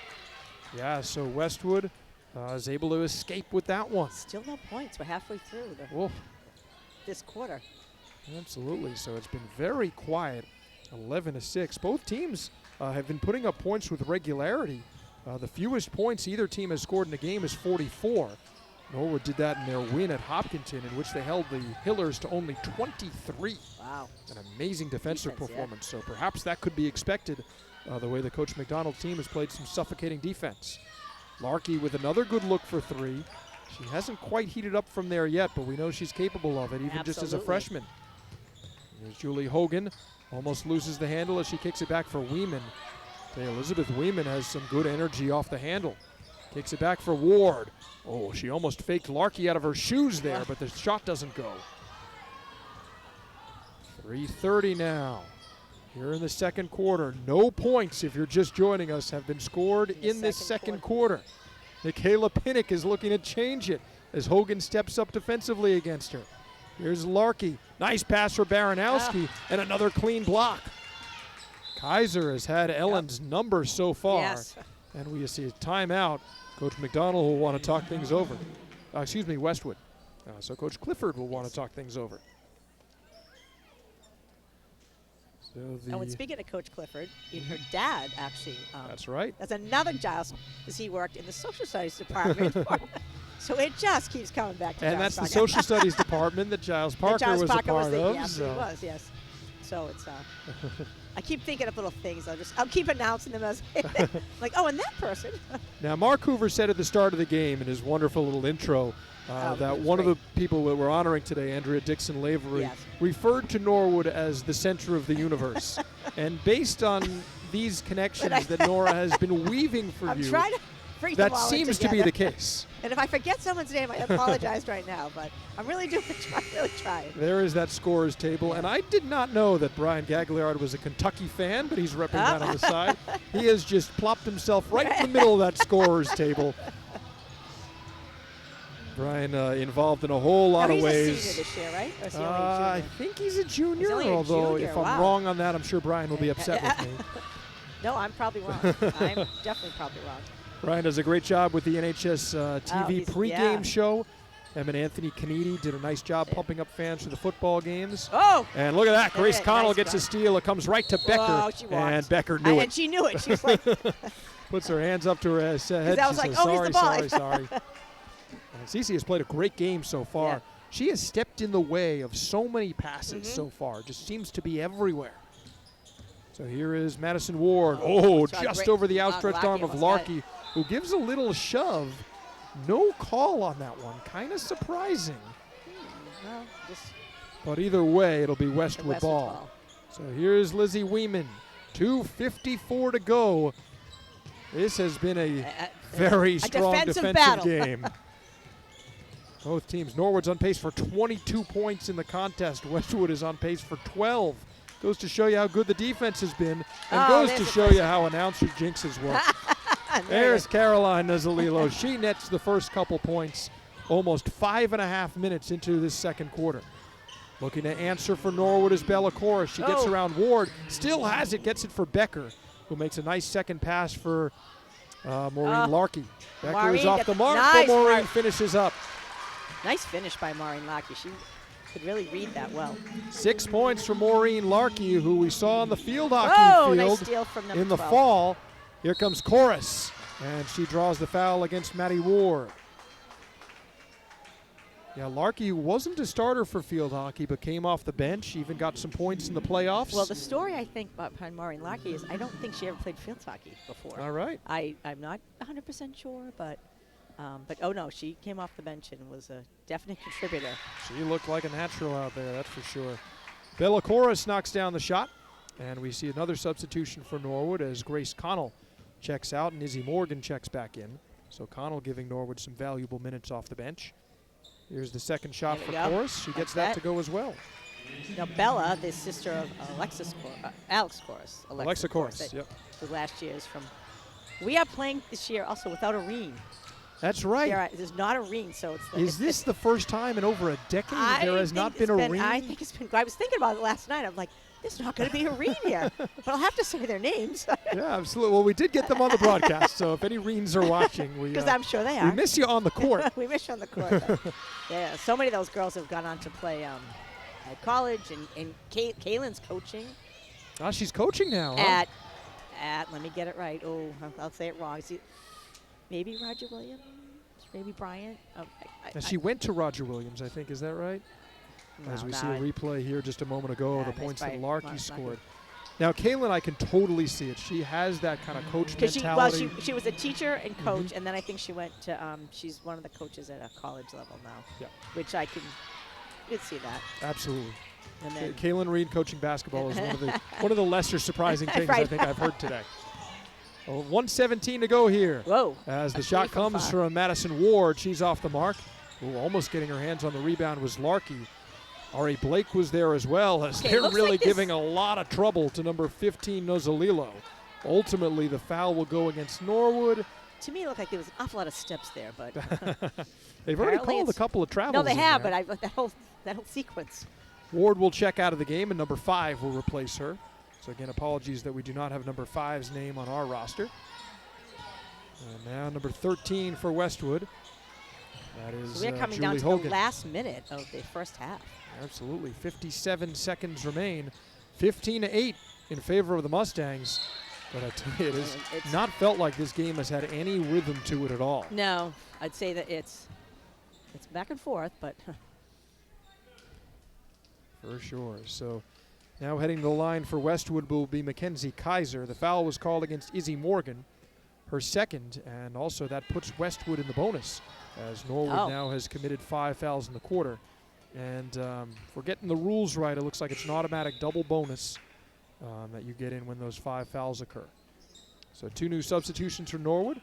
Speaker 2: Yeah, so Westwood is able to escape with that one.
Speaker 3: Still no points. We're halfway through this quarter.
Speaker 2: Absolutely. So it's been very quiet. 11-6. Both teams have been putting up points with regularity. The fewest points either team has scored in a game is 44. Norwood did that in their win at Hopkinton, in which they held the Hillers to only 23.
Speaker 3: Wow.
Speaker 2: An amazing defensive performance. So perhaps that could be expected the way the Coach McDonald team has played some suffocating defense. Larkey with another good look for 3. She hasn't quite heated up from there yet, but we know she's capable of it, even just as a freshman. Here's Julie Hogan. Almost loses the handle as she kicks it back for Weeman. Elizabeth Weeman has some good energy off the handle. Kicks it back for Ward. Oh, she almost faked Larkey out of her shoes there, but the shot doesn't go. 3:30 now. Here in the second quarter. No points, if you're just joining us, have been scored in this second quarter. Michaela Pinnock is looking to change it as Hogan steps up defensively against her. Here's Larkey. Nice pass for Baranowski, and another clean block. Kaiser has had Ellen's number so far, and we see a timeout. Coach McDonald will want to talk things over. Westwood. So Coach Clifford will want to talk things over. So
Speaker 3: and speaking of Coach Clifford, her dad actually.
Speaker 2: That's right.
Speaker 3: That's another Giles, because he worked in the social studies department. So it just keeps coming back to
Speaker 2: and
Speaker 3: Giles
Speaker 2: that's
Speaker 3: Parker.
Speaker 2: the social studies department that Giles Parker was a part of.
Speaker 3: Yes, he was, yes. So it's, I keep thinking of little things. I'll keep announcing them as, like, and that person.
Speaker 2: Now, Mark Hoover said at the start of the game in his wonderful little intro that one of the people that we're honoring today, Andrea Dixon Lavery, referred to Norwood as the center of the universe. And based on these connections that Nora has been weaving for you, that seems to be the case.
Speaker 3: And if I forget someone's name, I apologize right now, but I'm really trying.
Speaker 2: There is that scorer's table, and I did not know that Brian Gagliard was a Kentucky fan, but he's repping that on the side. He has just plopped himself right in the middle of that scorer's table. Brian involved in a whole lot of ways.
Speaker 3: He's a senior this year, right? Or is he only a
Speaker 2: I
Speaker 3: junior?
Speaker 2: think he's a junior,
Speaker 3: although
Speaker 2: if I'm wrong on that, I'm sure Brian will be upset with me.
Speaker 3: No, I'm probably wrong. I'm definitely probably wrong.
Speaker 2: Brian does a great job with the NHS TV pregame show. Him and Anthony Canidi did a nice job pumping up fans for the football games.
Speaker 3: Oh!
Speaker 2: And look at that. Grace Connell
Speaker 3: nice
Speaker 2: gets
Speaker 3: job.
Speaker 2: a steal. It comes right to Becker.
Speaker 3: Oh, she walked.
Speaker 2: And Becker knew it.
Speaker 3: And she knew it. She was like,
Speaker 2: Puts her hands up to her head. She
Speaker 3: I was like,
Speaker 2: says,
Speaker 3: oh, he's
Speaker 2: sorry,
Speaker 3: the ball.
Speaker 2: sorry. And Cece has played a great game so far.
Speaker 3: Yeah.
Speaker 2: She has stepped in the way of so many passes so far. Just seems to be everywhere. So here is Madison Ward. Oh, just over the outstretched arm of Larkey, who gives a little shove. No call on that one. Kind of surprising.
Speaker 3: Well, just
Speaker 2: But either way, it'll be Westwood ball. So here's Lizzie Weeman. 2:54 to go. This has been a very strong defensive game. Both teams. Norwood's on pace for 22 points in the contest. Westwood is on pace for 12. Goes to show you how good the defense has been, and goes to show you how announcer jinxes work. There's Caroline Nozzolillo. She nets the first couple points almost 5.5 minutes into this second quarter. Looking to answer for Norwood is Bella Corris. She gets around Ward, still has it, gets it for Becker, who makes a nice second pass for Maureen Larkey. Becker is off the mark, but Maureen finishes up.
Speaker 3: Nice finish by Maureen Larkey. She could really read that well.
Speaker 2: 6 points for Maureen Larkey, who we saw on the field hockey field
Speaker 3: nice steal from number
Speaker 2: in the
Speaker 3: 12.
Speaker 2: fall. Here comes Corris, and she draws the foul against Maddie Ward. Yeah, Larkey wasn't a starter for field hockey, but came off the bench, even got some points in the playoffs.
Speaker 3: Well, the story I think behind Maureen Larkey is I don't think she ever played field hockey before.
Speaker 2: All right.
Speaker 3: I'm not 100% sure, but oh no, she came off the bench and was a definite contributor.
Speaker 2: She looked like a natural out there, that's for sure. Bella Corris knocks down the shot, and we see another substitution for Norwood as Grace Connell checks out and Izzy Morgan checks back in. So Connell giving Norwood some valuable minutes off the bench. Here's the second shot for Corris. She gets that to go as well.
Speaker 3: Now Bella, the sister of Alex Corris.
Speaker 2: Alexa Corris, yep.
Speaker 3: The last year's from. We are playing this year also without a reen.
Speaker 2: That's right.
Speaker 3: There's not a ring, so it's.
Speaker 2: Is this the first time in over a decade there has not been a ring?
Speaker 3: I think it's been. I was thinking about it last night. I'm like, there's not going to be a ring here, but I'll have to say their names.
Speaker 2: Yeah, absolutely. Well, we did get them on the broadcast, so if any Reens are watching,
Speaker 3: because I'm sure they are.
Speaker 2: We miss you on the court.
Speaker 3: We miss you on the court. Yeah, so many of those girls have gone on to play at college, and Kaylin's coaching.
Speaker 2: Oh, she's coaching now. Huh?
Speaker 3: At let me get it right. Oh, I'll say it wrong. Maybe Roger Williams, maybe Bryant.
Speaker 2: She went to Roger Williams, I think. Is that right? As we see a replay here just a moment ago, the points that Larkey scored. Now, Kaylin, I can totally see it. She has that kind of coach mentality.
Speaker 3: She was a teacher and coach, and then I think she went to, she's one of the coaches at a college level now.
Speaker 2: Yeah.
Speaker 3: Which I could see that.
Speaker 2: Absolutely.
Speaker 3: And then
Speaker 2: Kaylin Reed coaching basketball is one of the lesser surprising things I think I've heard today. 1:17 to go here.
Speaker 3: Whoa.
Speaker 2: As the shot comes from Madison Ward. She's off the mark. Ooh, almost getting her hands on the rebound was Larkey. Ari Blake was there as well, as they're really giving a lot of trouble to number 15, Nozzolillo. Ultimately, the foul will go against Norwood.
Speaker 3: To me, it looked like there was an awful lot of steps there, but
Speaker 2: they've already called a couple of travels.
Speaker 3: No, they have, but that whole sequence.
Speaker 2: Ward will check out of the game, and number 5 will replace her. So again, apologies that we do not have number 5's name on our roster. And now number 13 for Westwood. That is
Speaker 3: We're coming
Speaker 2: Julie
Speaker 3: down to
Speaker 2: Hogan.
Speaker 3: the last minute of the first half.
Speaker 2: Absolutely. 57 seconds remain. 15-8 in favor of the Mustangs. But I tell you, it has not felt like this game has had any rhythm to it at all.
Speaker 3: No, I'd say that it's back and forth, but.
Speaker 2: For sure. So now heading to the line for Westwood will be Mackenzie Kaiser. The foul was called against Izzy Morgan, her second, and also that puts Westwood in the bonus, as Norwood now has committed 5 fouls in the quarter. And if we're getting the rules right, it looks like it's an automatic double bonus that you get in when those 5 fouls occur. So 2 new substitutions for Norwood.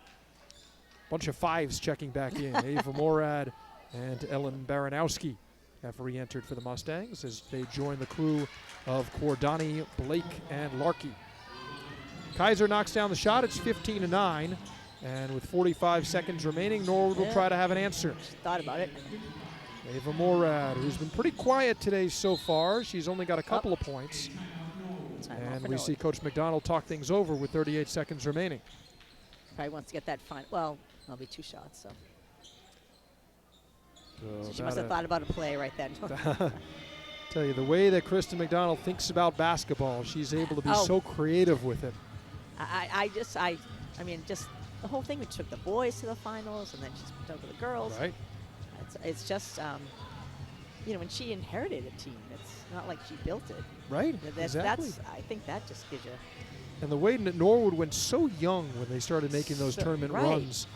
Speaker 2: Bunch of 5s checking back in. Ava Morad and Ellen Baranowski have re-entered for the Mustangs as they join the crew of Cordani, Blake, and Larkey. Kaiser knocks down the shot. It's 15-9. And with 45 seconds remaining, Norwood will try to have an answer.
Speaker 3: Thought about it.
Speaker 2: Ava Morad, who's been pretty quiet today so far. She's only got a couple of points. And we see Coach McDonald talk things over with 38 seconds remaining.
Speaker 3: Probably wants to get that final. Well, there'll be 2 shots, so.
Speaker 2: So
Speaker 3: She must have thought about a play right then.
Speaker 2: tell you, the way that Kristen McDonald thinks about basketball, she's able to be
Speaker 3: Oh.
Speaker 2: so creative with it.
Speaker 3: I mean, just the whole thing. We took the boys to the finals, and then she's moved over the girls.
Speaker 2: Right.
Speaker 3: It's just, when she inherited a team, it's not like she built it.
Speaker 2: Right. Exactly.
Speaker 3: I think that just gives you.
Speaker 2: And the way that Norwood went so young when they started making those tournament
Speaker 3: right.
Speaker 2: runs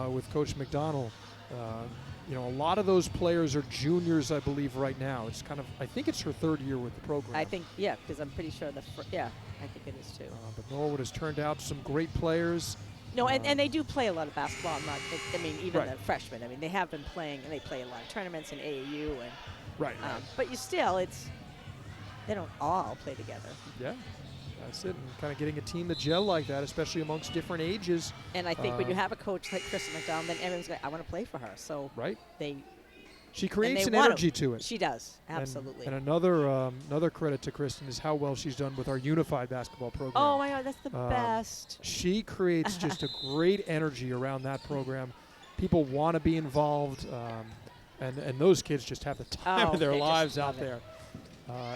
Speaker 2: with Coach McDonald. A lot of those players are juniors, I believe, right now. It's kind of, I think it's her third year with the program.
Speaker 3: I think, because I'm pretty sure I think it is too.
Speaker 2: But Norwood has turned out some great players.
Speaker 3: No, and they do play a lot of basketball. Even
Speaker 2: Right.
Speaker 3: the freshmen. I mean, they have been playing, and they play a lot of tournaments in AAU. And
Speaker 2: Right.
Speaker 3: but they don't all play together.
Speaker 2: Yeah, that's it. And kind of getting a team to gel like that, especially amongst different ages.
Speaker 3: And I think when you have a coach like Kristen McDonald, then everyone's going, I want to play for her. So
Speaker 2: Right. She
Speaker 3: and
Speaker 2: creates
Speaker 3: they
Speaker 2: an
Speaker 3: want
Speaker 2: energy to it.
Speaker 3: She does, absolutely.
Speaker 2: And another credit to Kristen is how well she's done with our unified basketball program.
Speaker 3: Oh my God, that's the best.
Speaker 2: She creates just a great energy around that program. People want to be involved, and those kids just have the time of their
Speaker 3: they just
Speaker 2: lives
Speaker 3: love
Speaker 2: out
Speaker 3: it.
Speaker 2: there.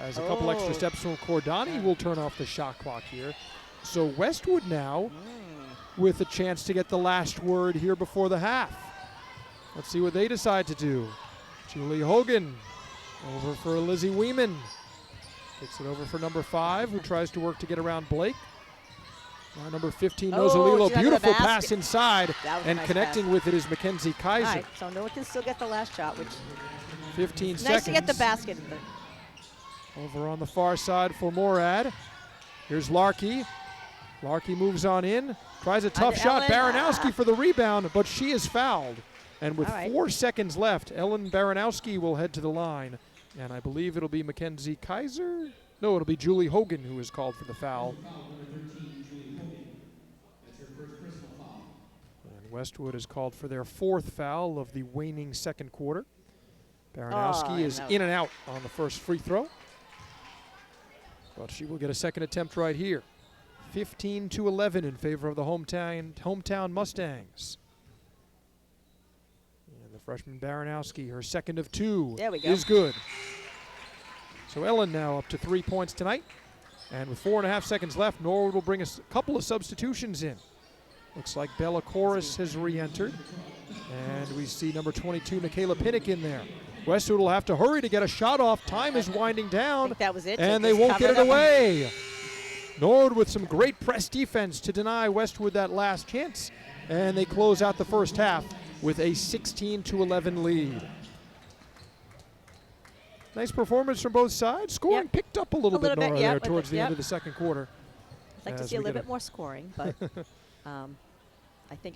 Speaker 2: As a couple extra steps from Cordani will turn off the shot clock here. So Westwood now with a chance to get the last word here before the half. Let's see what they decide to do. Julie Hogan over for Lizzie Weeman. Gets it over for number 5, who tries to work to get around Blake. Now number 15, Nozalilo.
Speaker 3: she got to the
Speaker 2: Beautiful
Speaker 3: basket.
Speaker 2: pass inside.
Speaker 3: That was a
Speaker 2: And
Speaker 3: nice
Speaker 2: connecting
Speaker 3: pass.
Speaker 2: with it is Mackenzie Kaiser.
Speaker 3: All right, so Noah can still get the last shot, which
Speaker 2: 15 seconds.
Speaker 3: nice to get the basket.
Speaker 2: Over on the far side for Morad. Here's Larkey. Larkey moves on in. Tries a tough shot.
Speaker 3: Ellen.
Speaker 2: Baranowski for the rebound, but she is fouled. And with
Speaker 3: All right.
Speaker 2: 4 seconds left, Ellen Baranowski will head to the line. And I believe it'll be Mackenzie Kaiser. No, it'll be Julie Hogan who is called for the foul. And Westwood is called for their 4th foul of the waning second quarter. Baranowski is in and out on the first free throw. But she will get a second attempt right here. 15-11 in favor of the hometown Mustangs. And the freshman Baranowski, her second of 2,
Speaker 3: There we go.
Speaker 2: is good. So Ellen now up to 3 points tonight. And with 4.5 seconds left, Norwood will bring us a couple of substitutions in. Looks like Bella Corus has re-entered. And we see number 22, Nikayla Pinnock, in there. Westwood will have to hurry to get a shot off. Time is winding down.
Speaker 3: I think that was it.
Speaker 2: And they
Speaker 3: Just
Speaker 2: won't get it
Speaker 3: covered up.
Speaker 2: away. Norwood with some great press defense to deny Westwood that last chance. And they close out the first half with a 16-11 lead. Nice performance from both sides. Scoring picked up a little bit, Nora, there towards the end of the second quarter.
Speaker 3: I'd like to
Speaker 2: as
Speaker 3: see a
Speaker 2: we
Speaker 3: little
Speaker 2: get
Speaker 3: bit more scoring, but I think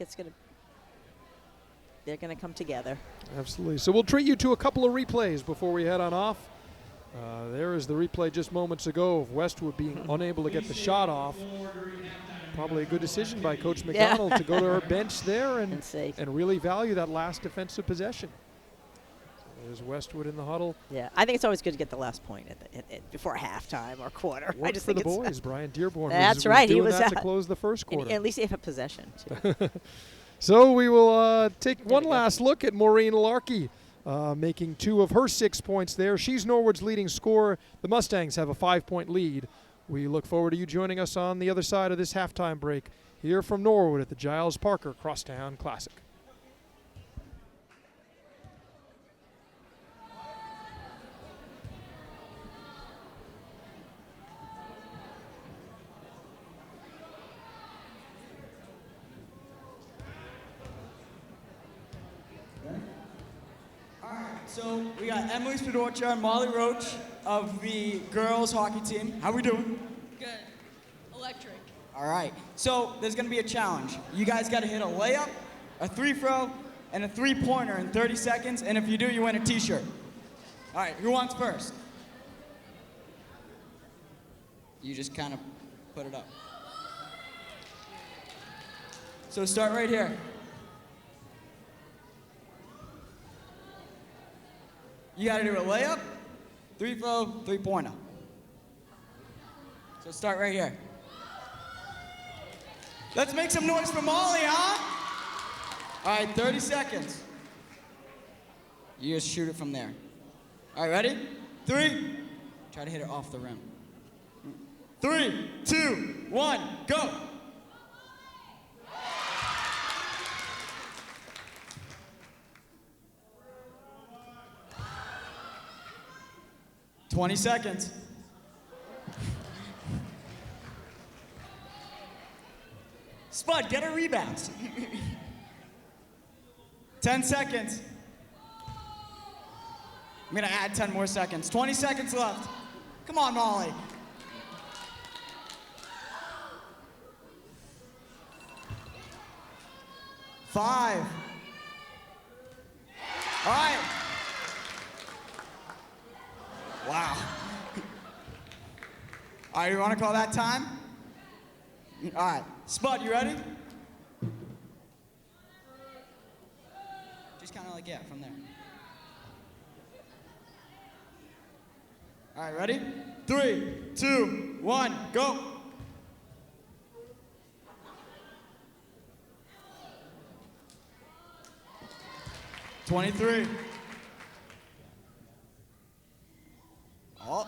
Speaker 3: they're going to come together.
Speaker 2: Absolutely. So we'll treat you to a couple of replays before we head on off. There is the replay just moments ago of Westwood being unable to get the shot off. Probably a good decision by Coach McDonald to go to her bench there and really value that last defensive possession. There's Westwood in the huddle.
Speaker 3: Yeah, I think it's always good to get the last point before halftime or quarter.
Speaker 2: Worked for the boys. Brian Dearborn
Speaker 3: That's
Speaker 2: was
Speaker 3: right.
Speaker 2: doing
Speaker 3: He was
Speaker 2: that to close the first quarter.
Speaker 3: And at least they have a possession, too.
Speaker 2: So we will take one last look at Maureen Larkey, making 2 of her 6 points there. She's Norwood's leading scorer. The Mustangs have a 5-point lead. We look forward to you joining us on the other side of this halftime break here from Norwood at the Giles Parker Crosstown Classic.
Speaker 4: So we got Emily Spadorcha and Molly Roach of the girls hockey team. How we doing?
Speaker 5: Good. Electric.
Speaker 4: All right. So there's going to be a challenge. You guys got to hit a layup, a 3-throw, and a 3-pointer in 30 seconds. And if you do, you win a T-shirt. All right. Who wants first? You just kind of put it up. So start right here. You got to do a layup, 3-throw, 3-pointer. So start right here. Let's make some noise for Molly, huh? All right, 30 seconds. You just shoot it from there. All right, ready? 3. Try to hit it off the rim. 3, 2, 1, go. "20 seconds. Spud, get a rebound. 10 seconds. I'm gonna add 10 more seconds. 20 seconds left. Come on, Molly. Five. All right. Wow. All right, you wanna call that time? All right, Spud, you ready? Just kind of like, yeah, from there. All right, ready? 3, 2, 1, go. "23. Oh.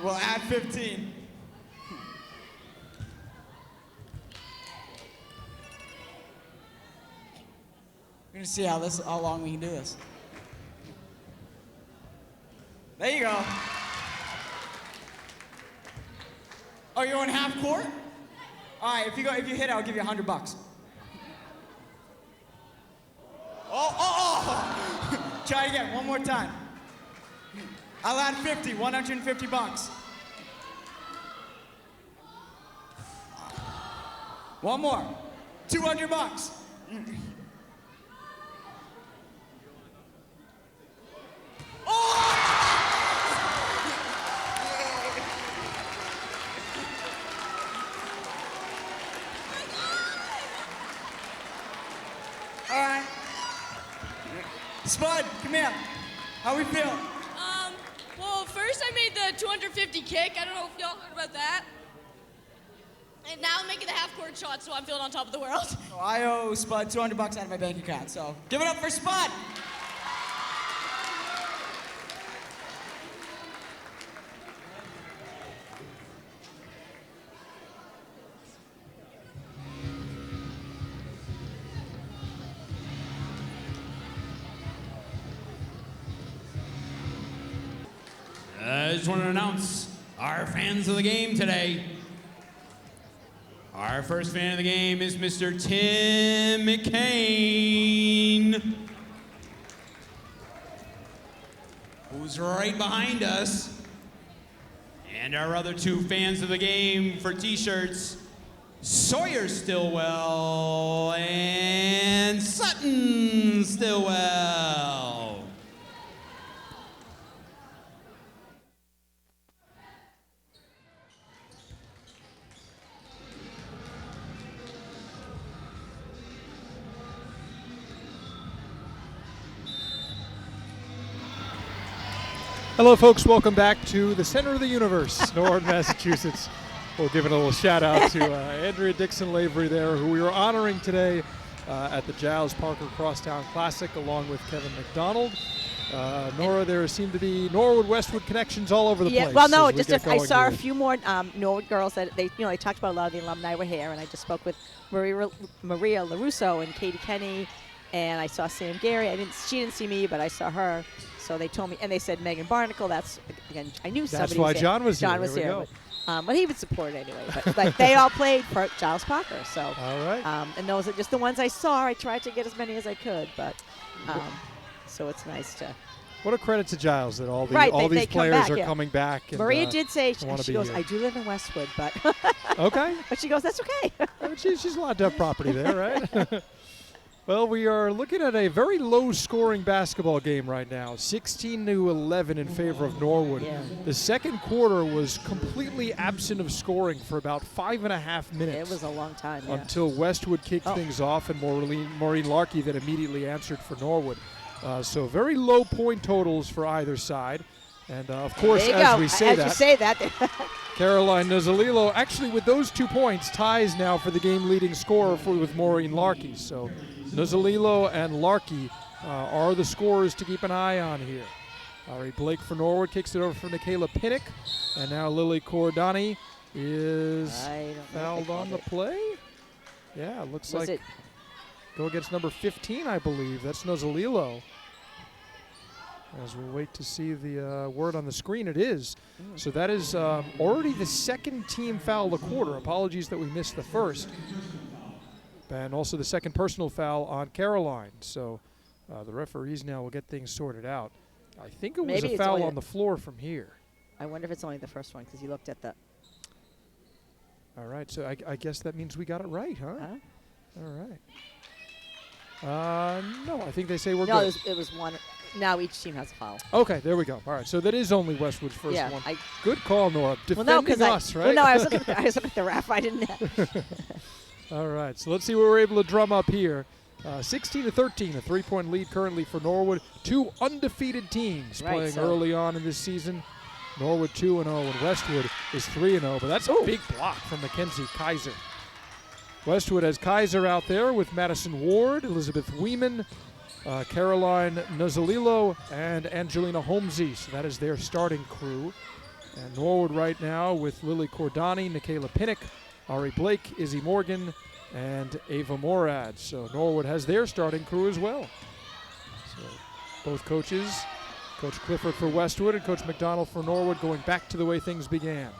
Speaker 4: We'll add 15. We're gonna see how long we can do this. There you go. Oh, you're on half court? All right, if you hit it, I'll give you $100. Oh! Try it again, one more time. I'll add 50, $150. One more, $200. All right. Spud, come here. How we feel?
Speaker 5: Well, first I made the 250 kick. I don't know if y'all heard about that. And now I'm making the half-court shot, so I'm feeling on top of the world.
Speaker 4: So I owe Spud $200 out of my bank account, so give it up for Spud.
Speaker 1: I just want to announce our fans of the game today. Our first fan of the game is Mr. Tim McCain, who's right behind us. And our other two fans of the game for t-shirts, Sawyer Stillwell and Sutton Stillwell.
Speaker 2: Hello, folks. Welcome back to the center of the universe, Norwood, Massachusetts. We'll give it a little shout out to Andrea Dixon Lavery there, who we were honoring today at the Giles Parker Crosstown Classic, along with Kevin McDonald. Nora, there seem to be Norwood Westwood connections all over the place.
Speaker 3: Well, no, I saw
Speaker 2: here.
Speaker 3: a few more Norwood girls that they talked about. A lot of the alumni were here, and I just spoke with Maria LaRusso and Katie Kenny, and I saw Sam Gary. She didn't see me, but I saw her. So they told me, and they said Megan Barnacle. That's, again, I knew somebody.
Speaker 2: That's why John was here.
Speaker 3: John was here. But he would support it anyway. But they all played for Giles Parker. So,
Speaker 2: all right.
Speaker 3: And those are just the ones I saw. I tried to get as many as I could, but so it's nice to.
Speaker 2: What a credit to Giles that all these
Speaker 3: they
Speaker 2: players are coming back. And,
Speaker 3: Maria did say, she goes,
Speaker 2: here.
Speaker 3: I do live in Westwood, but.
Speaker 2: Okay.
Speaker 3: But she goes, that's okay.
Speaker 2: She's allowed to have property there, right? Well, we are looking at a very low-scoring basketball game right now, 16-11 in favor of Norwood.
Speaker 3: Yeah.
Speaker 2: The second quarter was completely absent of scoring for about 5.5 minutes.
Speaker 3: It was a long time,
Speaker 2: until Westwood kicked things off and Maureen Larkey then immediately answered for Norwood. So very low point totals for either side. And, of course,
Speaker 3: there you
Speaker 2: as
Speaker 3: go.
Speaker 2: we say
Speaker 3: as
Speaker 2: that,
Speaker 3: you say that,
Speaker 2: Caroline Nozzolillo, actually with those 2 points, ties now for the game-leading scorer with Maureen Larkey. So Nozzolillo and Larkey are the scorers to keep an eye on here. Ari Blake for Norwood kicks it over for Michaela Pinnock. And now Lily Cordani is fouled on the play. Yeah, it looks like go against number 15, I believe. That's Nozzolillo. As we'll wait to see the word on the screen, it is. So that is already the second team foul of the quarter. Apologies that we missed the first. And also the second personal foul on Caroline. So the referees now will get things sorted out. I think it was a foul on the floor from here.
Speaker 3: I wonder if it's only the first one because you looked at the.
Speaker 2: All right, so I guess that means we got it right, huh? All right. No, I think they say we're good.
Speaker 3: No, it was one. Now each team has a foul.
Speaker 2: Okay, there we go. All right, so that is only Westwood's first one. Good call, Nora. Defending us, right?
Speaker 3: Well, no, I was looking at the ref. I didn't.
Speaker 2: All right, so let's see what we're able to drum up here. 16-13, a 3-point lead currently for Norwood. 2 undefeated teams playing early on in this season. Norwood 2-0 and Westwood is 3-0, but that's a big block from Mackenzie Kaiser. Westwood has Kaiser out there with Madison Ward, Elizabeth Weeman, Caroline Nozzolillo, and Angelina Holmesy. So that is their starting crew. And Norwood right now with Lily Cordani, Michaela Pinnock, Ari Blake, Izzy Morgan, and Ava Morad. So Norwood has their starting crew as well. So both coaches, Coach Clifford for Westwood and Coach McDonald for Norwood, going back to the way things began.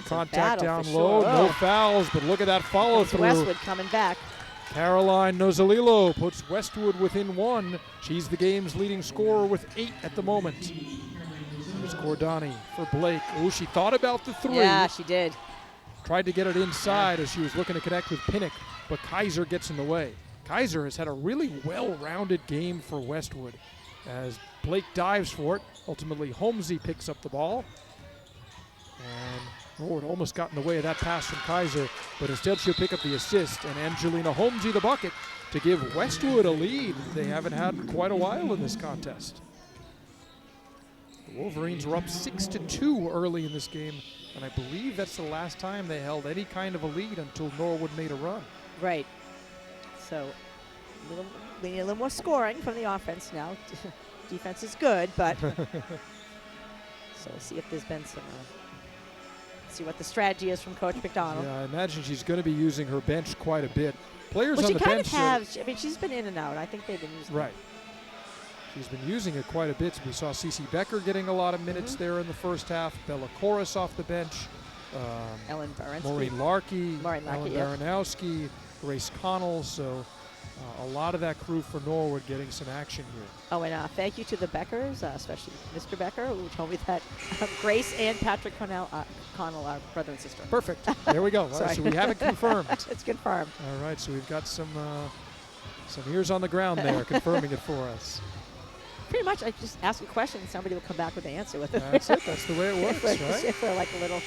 Speaker 2: Contact down low, no fouls, but look at that follow through.
Speaker 3: Westwood coming back.
Speaker 2: Caroline Nozzolillo puts Westwood within 1. She's the game's leading scorer with 8 at the moment. There's Cordani for Blake. Oh, she thought about the 3.
Speaker 3: Yeah, she did.
Speaker 2: Tried to get it inside as she was looking to connect with Pinnock, but Kaiser gets in the way. Kaiser has had a really well-rounded game for Westwood as Blake dives for it. Ultimately, Holmesy picks up the ball. And Norwood almost got in the way of that pass from Kaiser, but instead she'll pick up the assist, and Angelina Holmesy the bucket to give Westwood a lead they haven't had in quite a while in this contest. The Wolverines were up 6-2 early in this game, and I believe that's the last time they held any kind of a lead until Norwood made a run.
Speaker 3: Right. So we need a little more scoring from the offense now. Defense is good, but so we'll see if there's been some. See what the strategy is from Coach McDonald.
Speaker 2: Yeah, I imagine she's going to be using her bench quite a bit. Players
Speaker 3: on the bench. Well, she kind of has. I mean, she's been in and out. I think they've been using it.
Speaker 2: She's been using it quite a bit. We saw Cece Becker getting a lot of minutes there in the first half. Bella Corus off the bench.
Speaker 3: Ellen Baranski.
Speaker 2: Maureen Larkey. Ellen Baranowski. Grace Connell. So a lot of that crew for Norwood getting some action here.
Speaker 3: Oh, and thank you to the Beckers, especially Mr. Becker, who told me that Grace and Patrick Connell are brother and sister.
Speaker 2: Perfect. There we go. Right, so we have it confirmed.
Speaker 3: It's confirmed.
Speaker 2: All right, so we've got some ears on the ground there confirming it for us.
Speaker 3: Pretty much, I just ask a question and somebody will come back with the answer with it.
Speaker 2: That's it. That's the way it works, right?
Speaker 3: If we're like a little...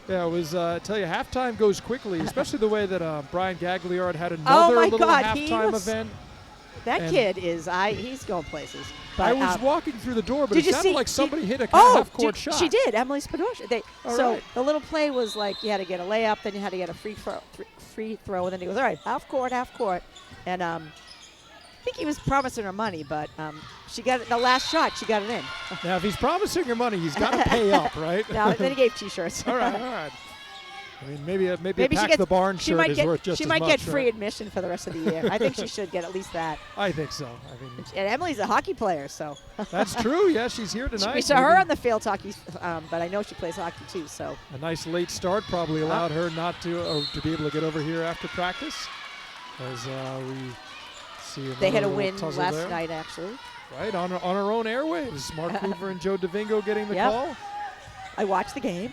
Speaker 2: Yeah, it was, I tell you, halftime goes quickly, especially the way that Brian Gagliard had another little halftime event.
Speaker 3: That kid is, he's going places. But,
Speaker 2: I was walking through the door, but it sounded like somebody hit a half-court shot.
Speaker 3: She did, Emily Spadosha. So the little play was like you had to get a layup, then you had to get a free throw, and then he goes, all right, half court. And I think he was promising her money, but she got it. The last shot, she got it in.
Speaker 2: Now, if he's promising her money, he's got to pay up, right?
Speaker 3: No, then he gave T-shirts.
Speaker 2: All right. I mean, maybe a Pack the Barn shirt is worth just as much.
Speaker 3: She might get free admission for the rest of the year. I think she should get at least that.
Speaker 2: I think so.
Speaker 3: And Emily's a hockey player, so.
Speaker 2: That's true. Yeah, she's here tonight.
Speaker 3: We saw her on the field hockey, but I know she plays hockey too. So.
Speaker 2: A nice late start probably allowed her not to be able to get over here after practice, as we see.
Speaker 3: They had a win last night, actually.
Speaker 2: Right on our own airwaves. Mark Hoover and Joe DeVingo getting the call.
Speaker 3: I watched the game.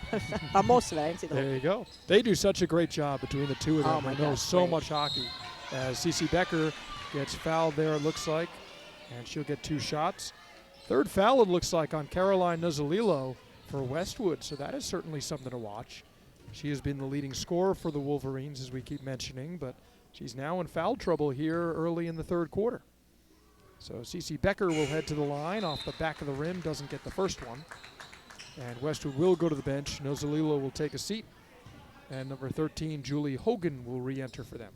Speaker 3: Most of it. I didn't see the whole
Speaker 2: There you go. They do such a great job between the two of them. They know so much hockey. As Cece Becker gets fouled there, it looks like, and she'll get 2 shots. Third foul, it looks like, on Caroline Nozzolillo for Westwood, so that is certainly something to watch. She has been the leading scorer for the Wolverines, as we keep mentioning, but she's now in foul trouble here early in the third quarter. So Cece Becker will head to the line off the back of the rim, doesn't get the first one. And Westwood will go to the bench. Nozalilo will take a seat. And number 13, Julie Hogan, will re-enter for them.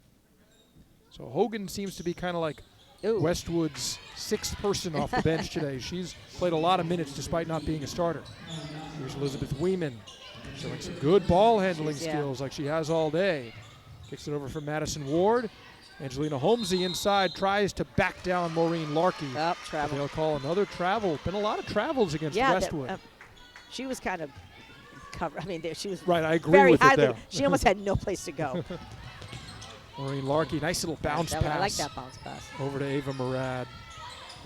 Speaker 2: So Hogan seems to be kind of like Westwood's sixth person off the bench today. She's played a lot of minutes despite not being a starter. Here's Elizabeth Weeman showing some good ball handling skills like she has all day. Kicks it over from Madison Ward. Angelina Holmesy inside tries to back down Maureen Larkey.
Speaker 3: Travel.
Speaker 2: They'll call another travel. Been a lot of travels against Westwood.
Speaker 3: She was kind of covered. I mean, she was
Speaker 2: right. I agree
Speaker 3: very
Speaker 2: with it there.
Speaker 3: She almost had no place to go.
Speaker 2: Maureen Larkey, nice little bounce pass.
Speaker 3: I like that bounce pass.
Speaker 2: Over to Ava Murad.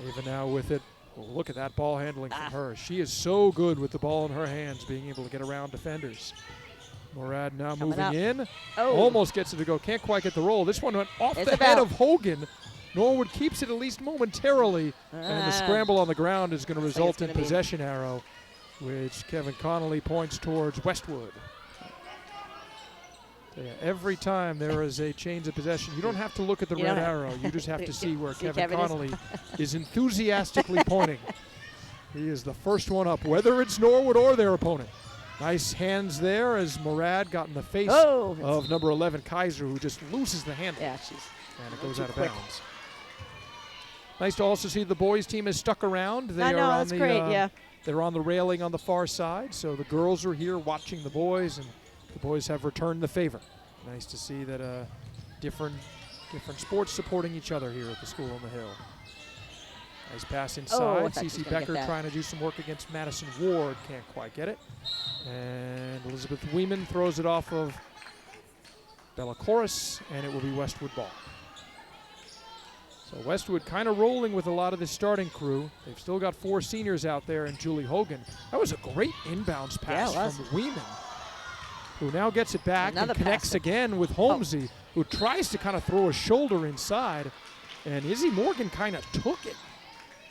Speaker 2: Ava now with it. Oh, look at that ball handling from her. She is so good with the ball in her hands, being able to get around defenders. Murad now moving in. Almost gets it to go. Can't quite get the roll. This one went off the head of Hogan. Norwood keeps it at least momentarily. And the scramble on the ground is going to result in possession arrow, which Kevin Connolly points towards Westwood. So yeah, every time there is a change of possession, you don't have to look at the red arrow. You just have to see where Kevin Connolly is enthusiastically pointing. He is the first one up, whether it's Norwood or their opponent. Nice hands there as Murad got in the face of number 11, Kaiser, who just loses the handle.
Speaker 3: Yeah,
Speaker 2: and it goes out of bounds. Nice to also see the boys team has stuck around. They are on
Speaker 3: that's great,
Speaker 2: They're on the railing on the far side, so the girls are here watching the boys, and the boys have returned the favor. Nice to see that different sports supporting each other here at the school on the hill. Nice pass inside. Cece Becker trying to do some work against Madison Ward. Can't quite get it. And Elizabeth Weeman throws it off of Bella Chorus, and it will be Westwood ball. So Westwood kind of rolling with a lot of the starting crew. They've still got 4 seniors out there and Julie Hogan. That was a great inbounds pass from Weeman, who now gets it back and connects again with Holmesy, who tries to kind of throw a shoulder inside. And Izzy Morgan kind of took it.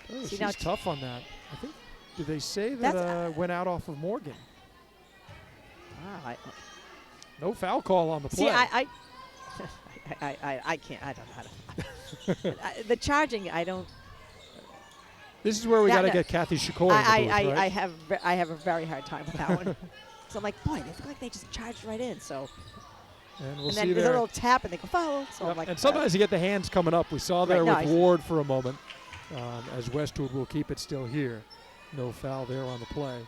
Speaker 2: Oh, she's tough on that. I think, did they say that went out off of Morgan?
Speaker 3: Wow,
Speaker 2: no foul call on the play.
Speaker 3: See, I can't. I don't know how to. The charging, I don't.
Speaker 2: This is where we got to get Kathy Shikori.
Speaker 3: I have a very hard time with that one. So I'm like, boy, they feel like they just charged right in. So.
Speaker 2: And we'll
Speaker 3: and
Speaker 2: see
Speaker 3: then
Speaker 2: there.
Speaker 3: there's a little tap, and they go foul. So I'm like,
Speaker 2: and sometimes you get the hands coming up. We saw there with Ward for a moment, as Westwood will keep it still here. No foul there on the play.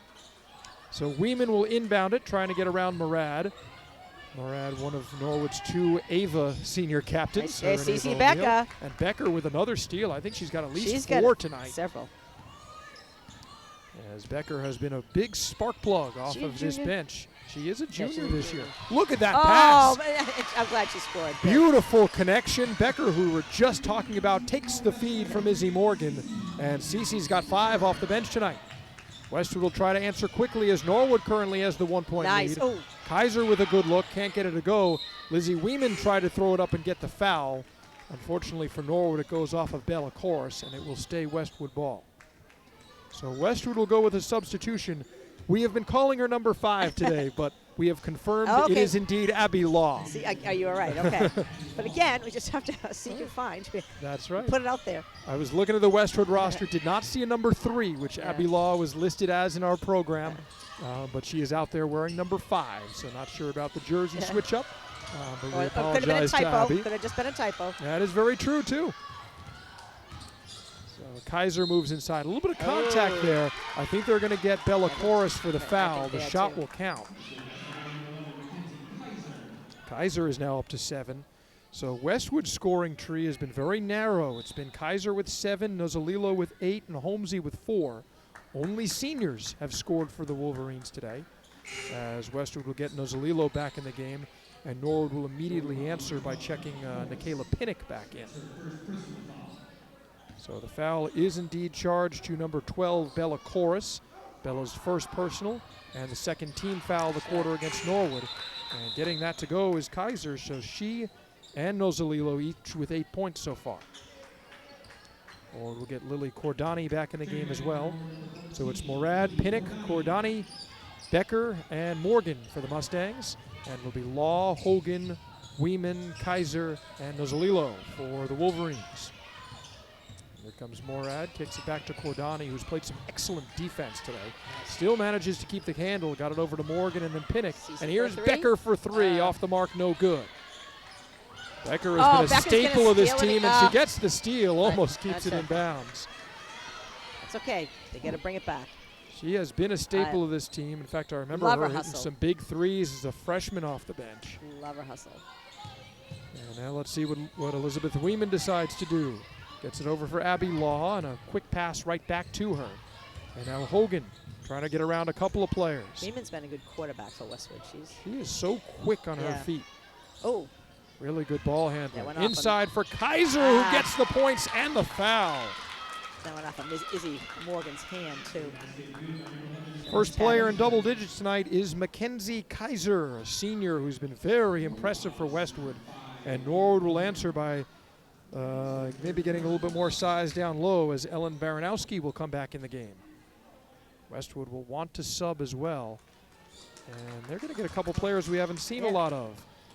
Speaker 2: So Weeman will inbound it, trying to get around Murad. Murad, one of Norwood's 2 Ava senior captains.
Speaker 3: Cece Becker.
Speaker 2: And Becker with another steal. I think she's got at least 4 tonight.
Speaker 3: Several.
Speaker 2: As Becker has been a big spark plug off of this bench. She is a junior this year. Look at that pass.
Speaker 3: I'm glad she scored.
Speaker 2: Beautiful connection. Becker, who we were just talking about, takes the feed from Izzy Morgan. And Cece's got 5 off the bench tonight. Westwood will try to answer quickly as Norwood currently has the 1-point lead. Kaiser with a good look, can't get it to go. Lizzie Weeman tried to throw it up and get the foul. Unfortunately for Norwood, it goes off of Bella Chorus, and it will stay Westwood ball. So Westwood will go with a substitution. We have been calling her number 5 today, but we have confirmed it is indeed Abby Law.
Speaker 3: See, are you all right? Okay. But again, we just have to seek and find.
Speaker 2: That's right.
Speaker 3: Put it out there.
Speaker 2: I was looking at the Westwood roster, did not see a number 3, which Abby Law was listed as in our program, but she is out there wearing number 5, so not sure about the jersey switch up. But we apologize to Abby.
Speaker 3: Could have just been a typo.
Speaker 2: That is very true, too. Kaiser moves inside. A little bit of contact there. I think they're going to get Bella Chorus for the foul. The shot will count. Kaiser is now up to 7. So Westwood's scoring tree has been very narrow. It's been Kaiser with 7, Nozalilo with 8, and Holmesy with 4. Only seniors have scored for the Wolverines today, as Westwood will get Nozalilo back in the game, and Norwood will immediately answer by checking Nikayla Pinnock back in. So the foul is indeed charged to number 12, Bella Chorus. Bella's first personal, and the second team foul of the quarter against Norwood. And getting that to go is Kaiser, so she and Nozalilo each with 8 points so far. Or we'll get Lily Cordani back in the game as well. So it's Murad, Pinnock, Cordani, Becker, and Morgan for the Mustangs. And it'll be Law, Hogan, Weeman, Kaiser, and Nozalilo for the Wolverines. Here comes Morad, kicks it back to Cordani, who's played some excellent defense today. Still manages to keep the handle, got it over to Morgan and then Pinnock. And here's Becker for three, off the mark, no good. Becker has been a staple of this team, and she gets the steal, almost keeps it in bounds.
Speaker 3: It's okay, they got to bring it back.
Speaker 2: She has been a staple of this team. In fact, I remember her hitting some big threes as a freshman off the bench.
Speaker 3: Love her hustle.
Speaker 2: And now let's see what Elizabeth Weeman decides to do. Gets it over for Abby Law, and a quick pass right back to her. And now Hogan trying to get around a couple of players.
Speaker 3: Weeman's been a good quarterback for Westwood.
Speaker 2: She is so quick on her feet.
Speaker 3: Oh.
Speaker 2: Really good ball handling. Inside for Kaiser, who gets the points and the foul.
Speaker 3: That went off of Izzy Morgan's hand, too.
Speaker 2: First player in double digits tonight is Mackenzie Kaiser, a senior who's been very impressive for Westwood. And Norwood will answer by maybe getting a little bit more size down low as Ellen Baranowski will come back in the game. Westwood will want to sub as well. And they're going to get a couple players we haven't seen a lot of.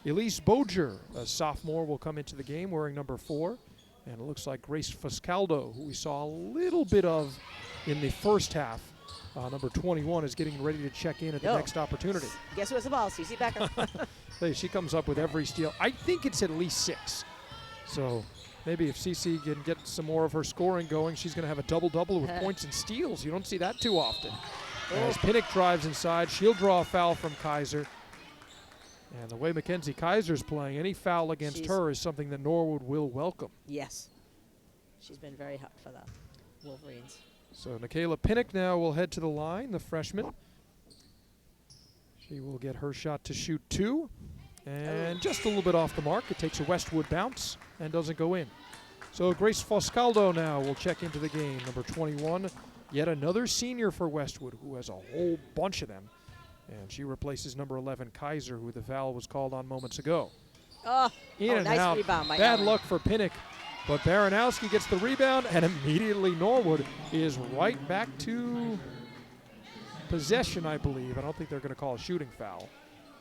Speaker 2: Elise Boger, a sophomore, will come into the game wearing number 4. And it looks like Grace Foscaldo, who we saw a little bit of in the first half. Number 21 is getting ready to check in at the next opportunity.
Speaker 3: Guess who has the ball? Cece Becker.
Speaker 2: She comes up with every steal. I think it's at least 6. So maybe if Cece can get some more of her scoring going, she's going to have a double-double with points and steals. You don't see that too often. As Pinnock drives inside, she'll draw a foul from Kaiser. And the way Mackenzie Kaiser's playing, any foul against her is something that Norwood will welcome.
Speaker 3: Yes. She's been very hot for the Wolverines.
Speaker 2: So Nikayla Pinnock now will head to the line, the freshman. She will get her shot to shoot 2. And just a little bit off the mark. It takes a Westwood bounce and doesn't go in. So Grace Foscaldo now will check into the game, number 21. Yet another senior for Westwood, who has a whole bunch of them. And she replaces number 11, Kaiser, who the foul was called on moments ago. In and
Speaker 3: nice
Speaker 2: out.
Speaker 3: Rebound by
Speaker 2: Bad
Speaker 3: Ellen.
Speaker 2: luck for Pinnock. But Baranowski gets the rebound, and immediately Norwood is right back to possession, I believe. I don't think they're going to call a shooting foul.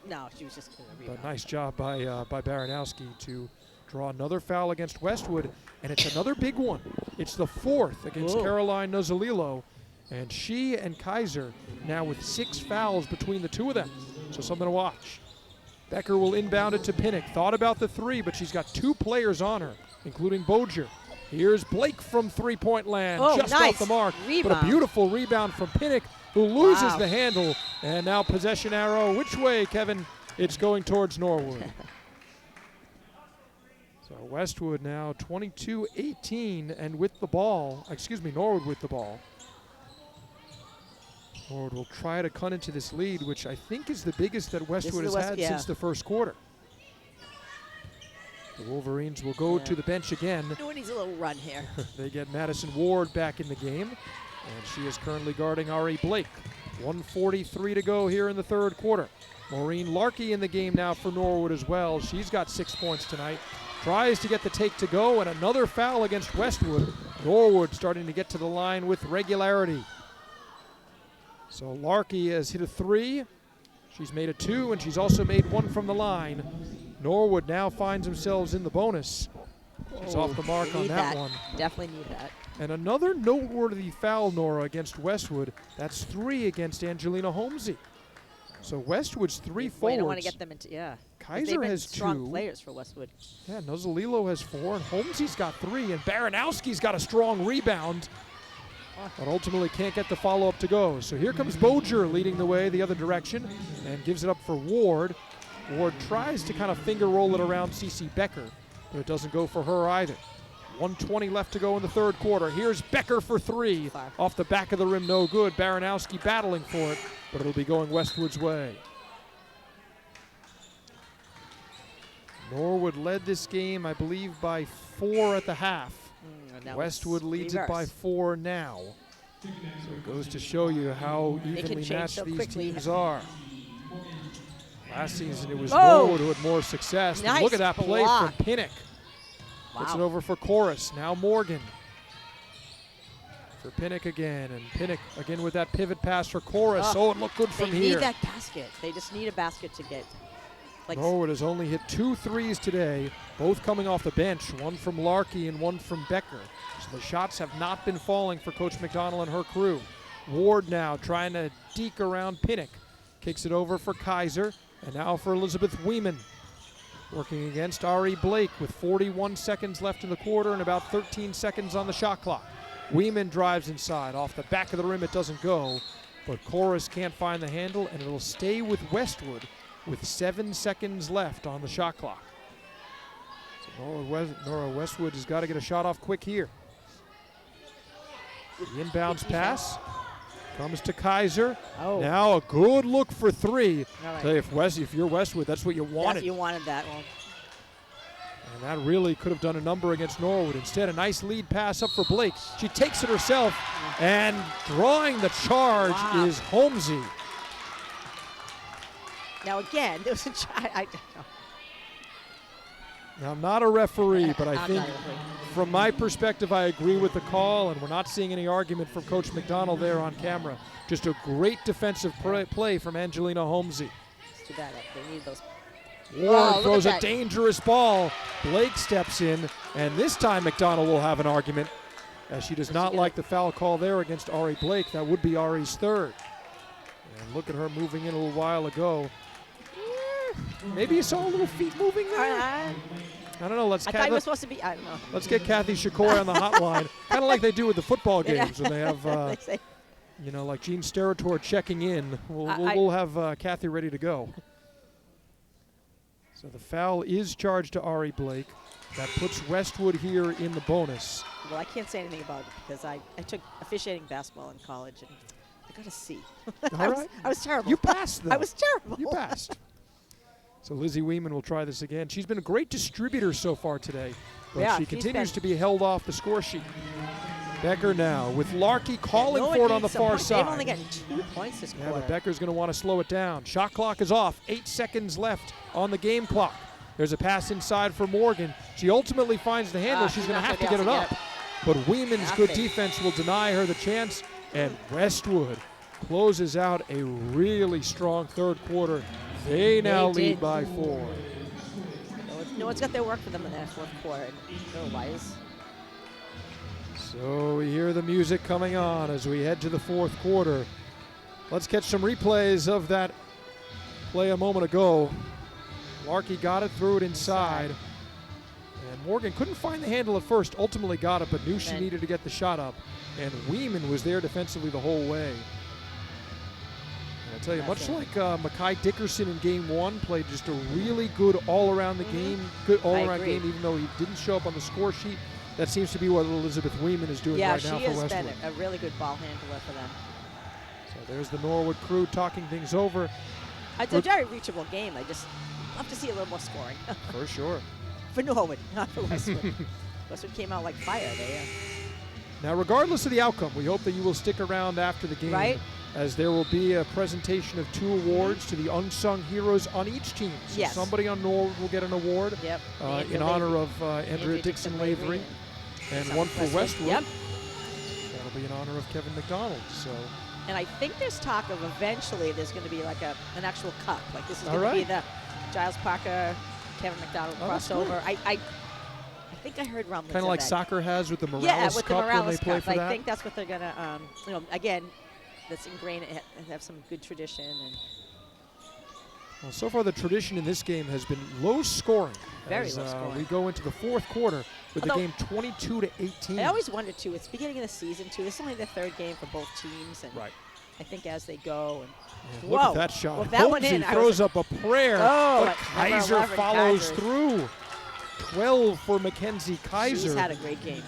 Speaker 3: No, she was just going to rebound.
Speaker 2: But nice job by Baranowski to draw another foul against Westwood, and it's another big one. It's the 4th against Caroline Nozzolillo. And she and Kaiser now with 6 fouls between the two of them. So something to watch. Becker will inbound it to Pinnock. Thought about the 3, but she's got 2 players on her, including Boger. Here's Blake from three-point land, just off the mark.
Speaker 3: Rebound.
Speaker 2: But a beautiful rebound from Pinnock, who loses the handle. And now possession arrow. Which way, Kevin? It's going towards Norwood. So Westwood now 22-18 and with the ball. Norwood with the ball. Norwood will try to cut into this lead, which I think is the biggest that Westwood has had since the first quarter. The Wolverines will go to the bench again.
Speaker 3: Doing his little run here.
Speaker 2: They get Madison Ward back in the game, and she is currently guarding Ari Blake. 1:43 to go here in the third quarter. Maureen Larkey in the game now for Norwood as well. She's got 6 points tonight. Tries to get the take to go, and another foul against Westwood. Norwood starting to get to the line with regularity. So Larkey has hit a 3. She's made a 2, and she's also made 1 from the line. Norwood now finds themselves in the bonus. She's off the mark on that one.
Speaker 3: Definitely need that.
Speaker 2: And another noteworthy foul, Nora, against Westwood. That's 3 against Angelina Holmesy. So Westwood's 3 forwards.
Speaker 3: I don't want to get them into,
Speaker 2: Kaiser has 2.
Speaker 3: Strong players for Westwood.
Speaker 2: Yeah, Nozzolillo has 4, and Holmesy's got 3, and Baranowski's got a strong rebound. But ultimately can't get the follow-up to go. So here comes Boger leading the way the other direction and gives it up for Ward. Ward tries to kind of finger roll it around Cece Becker, but it doesn't go for her either. 1:20 left to go in the third quarter. Here's Becker for 3. Off the back of the rim, no good. Baranowski battling for it, but it'll be going Westwood's way. Norwood led this game, I believe, by 4 at the half. Westwood leads it by 4 now. So it goes to show you how evenly matched these teams are. Last season it was Norwood who had more success.
Speaker 3: Nice
Speaker 2: But look at that play
Speaker 3: block.
Speaker 2: from Pinnock. Gets it over for Chorus. Now Morgan. For Pinnock again. And Pinnock again with that pivot pass for Chorus. Oh, it looked good from
Speaker 3: They
Speaker 2: here.
Speaker 3: need that basket. They just need a basket to get Like
Speaker 2: Norwood has only hit 2 threes today, both coming off the bench, one from Larkey and one from Becker. So the shots have not been falling for Coach McDonald and her crew. Ward now trying to deke around Pinnock. Kicks it over for Kaiser, and now for Elizabeth Weeman. Working against Ari Blake with 41 seconds left in the quarter and about 13 seconds on the shot clock. Weeman drives inside. Off the back of the rim, it doesn't go, but Chorus can't find the handle, and it'll stay with Westwood with 7 seconds left on the shot clock. So Nora Westwood has got to get a shot off quick here. The inbounds pass comes to Kaiser.
Speaker 3: Oh.
Speaker 2: Now a good look for 3.
Speaker 3: All right.
Speaker 2: Tell you, if you're Westwood, that's what you wanted.
Speaker 3: You wanted that one.
Speaker 2: And that really could have done a number against Norwood. Instead, a nice lead pass up for Blake. She takes it herself, and drawing the charge is Holmesy.
Speaker 3: Now again, there was a charge.
Speaker 2: Now, I'm not a referee, but I
Speaker 3: I'm
Speaker 2: think
Speaker 3: not a referee.
Speaker 2: from my perspective, I agree with the call, and we're not seeing any argument from Coach McDonald there on camera. Just a great defensive play from Angelina Holmesy.
Speaker 3: It's too bad. They need those.
Speaker 2: Ward
Speaker 3: look
Speaker 2: throws
Speaker 3: at
Speaker 2: a
Speaker 3: that.
Speaker 2: dangerous ball. Blake steps in, and this time McDonald will have an argument, as she does not like the foul call there against Ari Blake. That would be Ari's 3rd. And look at her moving in a little while ago. Maybe you saw a little feet moving there. I don't know.
Speaker 3: I thought it was supposed to be. I don't know.
Speaker 2: Let's get Kathy Shakoy on the hotline, kind of like they do with the football
Speaker 3: Yeah.
Speaker 2: games when they have,
Speaker 3: They say-
Speaker 2: like Gene Steratore checking in. We'll have Kathy ready to go. So the foul is charged to Ari Blake. That puts Westwood here in the bonus.
Speaker 3: Well, I can't say anything about it because I took officiating basketball in college and I got a C.
Speaker 2: All
Speaker 3: I was terrible.
Speaker 2: You passed, though.
Speaker 3: I was terrible.
Speaker 2: You passed. So Lizzie Weeman will try this again. She's been a great distributor so far today, but
Speaker 3: Yeah,
Speaker 2: she
Speaker 3: she's
Speaker 2: continues
Speaker 3: been-
Speaker 2: to be held off the score sheet. Becker now with Larkey calling
Speaker 3: Norwood
Speaker 2: for it on the
Speaker 3: needs some
Speaker 2: far
Speaker 3: points.
Speaker 2: side.
Speaker 3: They've only gotten 2 points this
Speaker 2: Yeah,
Speaker 3: quarter.
Speaker 2: but Becker's going to want to slow it down. Shot clock is off. 8 seconds left on the game clock. There's a pass inside for Morgan. She ultimately finds the handle. She's going to have to get it up. But Weeman's good
Speaker 3: Nothing.
Speaker 2: defense will deny her the chance. And Westwood closes out a really strong 3rd quarter. They now lead
Speaker 3: did.
Speaker 2: by 4.
Speaker 3: No one's got their work for them in that 4th quarter. Otherwise,
Speaker 2: So we hear the music coming on as we head to the 4th quarter. Let's catch some replays of that play a moment ago. Larkey got it, threw it inside. And Morgan couldn't find the handle at first, ultimately got it, but knew she needed to get the shot up. And Weeman was there defensively the whole way. And I tell you, much like Makai Dickerson in game 1, played just a really good all-around the game, good all-around
Speaker 3: agree.
Speaker 2: game, even though he didn't show up on the score sheet. That seems to be what Elizabeth Weeman is doing right now
Speaker 3: she
Speaker 2: for
Speaker 3: has
Speaker 2: Westwood.
Speaker 3: been a really good ball handler for them.
Speaker 2: So there's the Norwood crew talking things over.
Speaker 3: It's a very reachable game. I just love to see a little more scoring.
Speaker 2: For sure.
Speaker 3: For Norwood, not for Westwood. Westwood came out like fire.
Speaker 2: Now, regardless of the outcome, we hope that you will stick around after the game,
Speaker 3: Right.
Speaker 2: as there will be a presentation of 2 awards to the unsung heroes on each team. So
Speaker 3: Yes.
Speaker 2: somebody on Norwood will get an award
Speaker 3: Yep.
Speaker 2: in honor of Andrea Dixon Lavery, and one for Westwood.
Speaker 3: Yep.
Speaker 2: That'll be in honor of Kevin McDonald. So
Speaker 3: And I think there's talk of eventually there's going to be like an actual cup. Like this is
Speaker 2: All
Speaker 3: going to be
Speaker 2: right.
Speaker 3: the Giles Parker, Kevin McDonald
Speaker 2: Oh, that's
Speaker 3: crossover. I think I heard rumblings.
Speaker 2: kind of
Speaker 3: of
Speaker 2: like
Speaker 3: that.
Speaker 2: soccer has with the Morales
Speaker 3: Yeah, with the
Speaker 2: Cup when they
Speaker 3: Morales
Speaker 2: play
Speaker 3: Cup.
Speaker 2: for
Speaker 3: I
Speaker 2: that.
Speaker 3: think that's what they're going to, again, that's ingrained and have some good tradition. And
Speaker 2: Well, so far the tradition in this game has been low scoring.
Speaker 3: Very
Speaker 2: as,
Speaker 3: low scoring.
Speaker 2: We go into the 4th quarter with the
Speaker 3: Although-
Speaker 2: game 22-18.
Speaker 3: I always wondered, too, it's beginning of the season, too. This is only the 3rd game for both teams. And
Speaker 2: Right.
Speaker 3: I think as they go.
Speaker 2: Yeah, look at
Speaker 3: Whoa.
Speaker 2: that shot.
Speaker 3: Well, that one
Speaker 2: Holmesy
Speaker 3: in, I
Speaker 2: throws
Speaker 3: was
Speaker 2: up a prayer,
Speaker 3: Oh,
Speaker 2: but
Speaker 3: like number
Speaker 2: Kaiser
Speaker 3: 11,
Speaker 2: follows
Speaker 3: Kaiser.
Speaker 2: through. 12 for Mackenzie Kaiser.
Speaker 3: She's had a great game.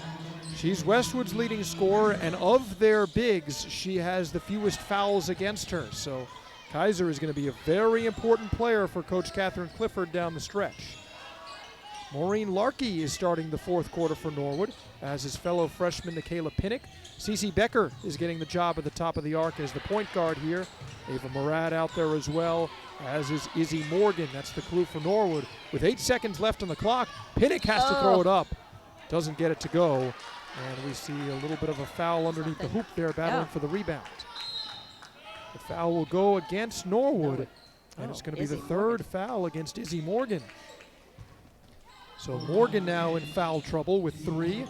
Speaker 2: She's Westwood's leading scorer, and of their bigs, she has the fewest fouls against her. So Kaiser is going to be a very important player for Coach Catherine Clifford down the stretch. Maureen Larkey is starting the 4th quarter for Norwood, as is fellow freshman Nikayla Pinnock. Cece Becker is getting the job at the top of the arc as the point guard here. Ava Murad out there as well, as is Izzy Morgan. That's the crew for Norwood. With 8 seconds left on the clock, Pinnock has to throw it up. Doesn't get it to go. And we see a little bit of a foul underneath the hoop there, battling for the rebound. The foul will go against Norwood. And it's going to be
Speaker 3: Izzy
Speaker 2: the third foul against Izzy Morgan. So Morgan now in foul trouble with 3.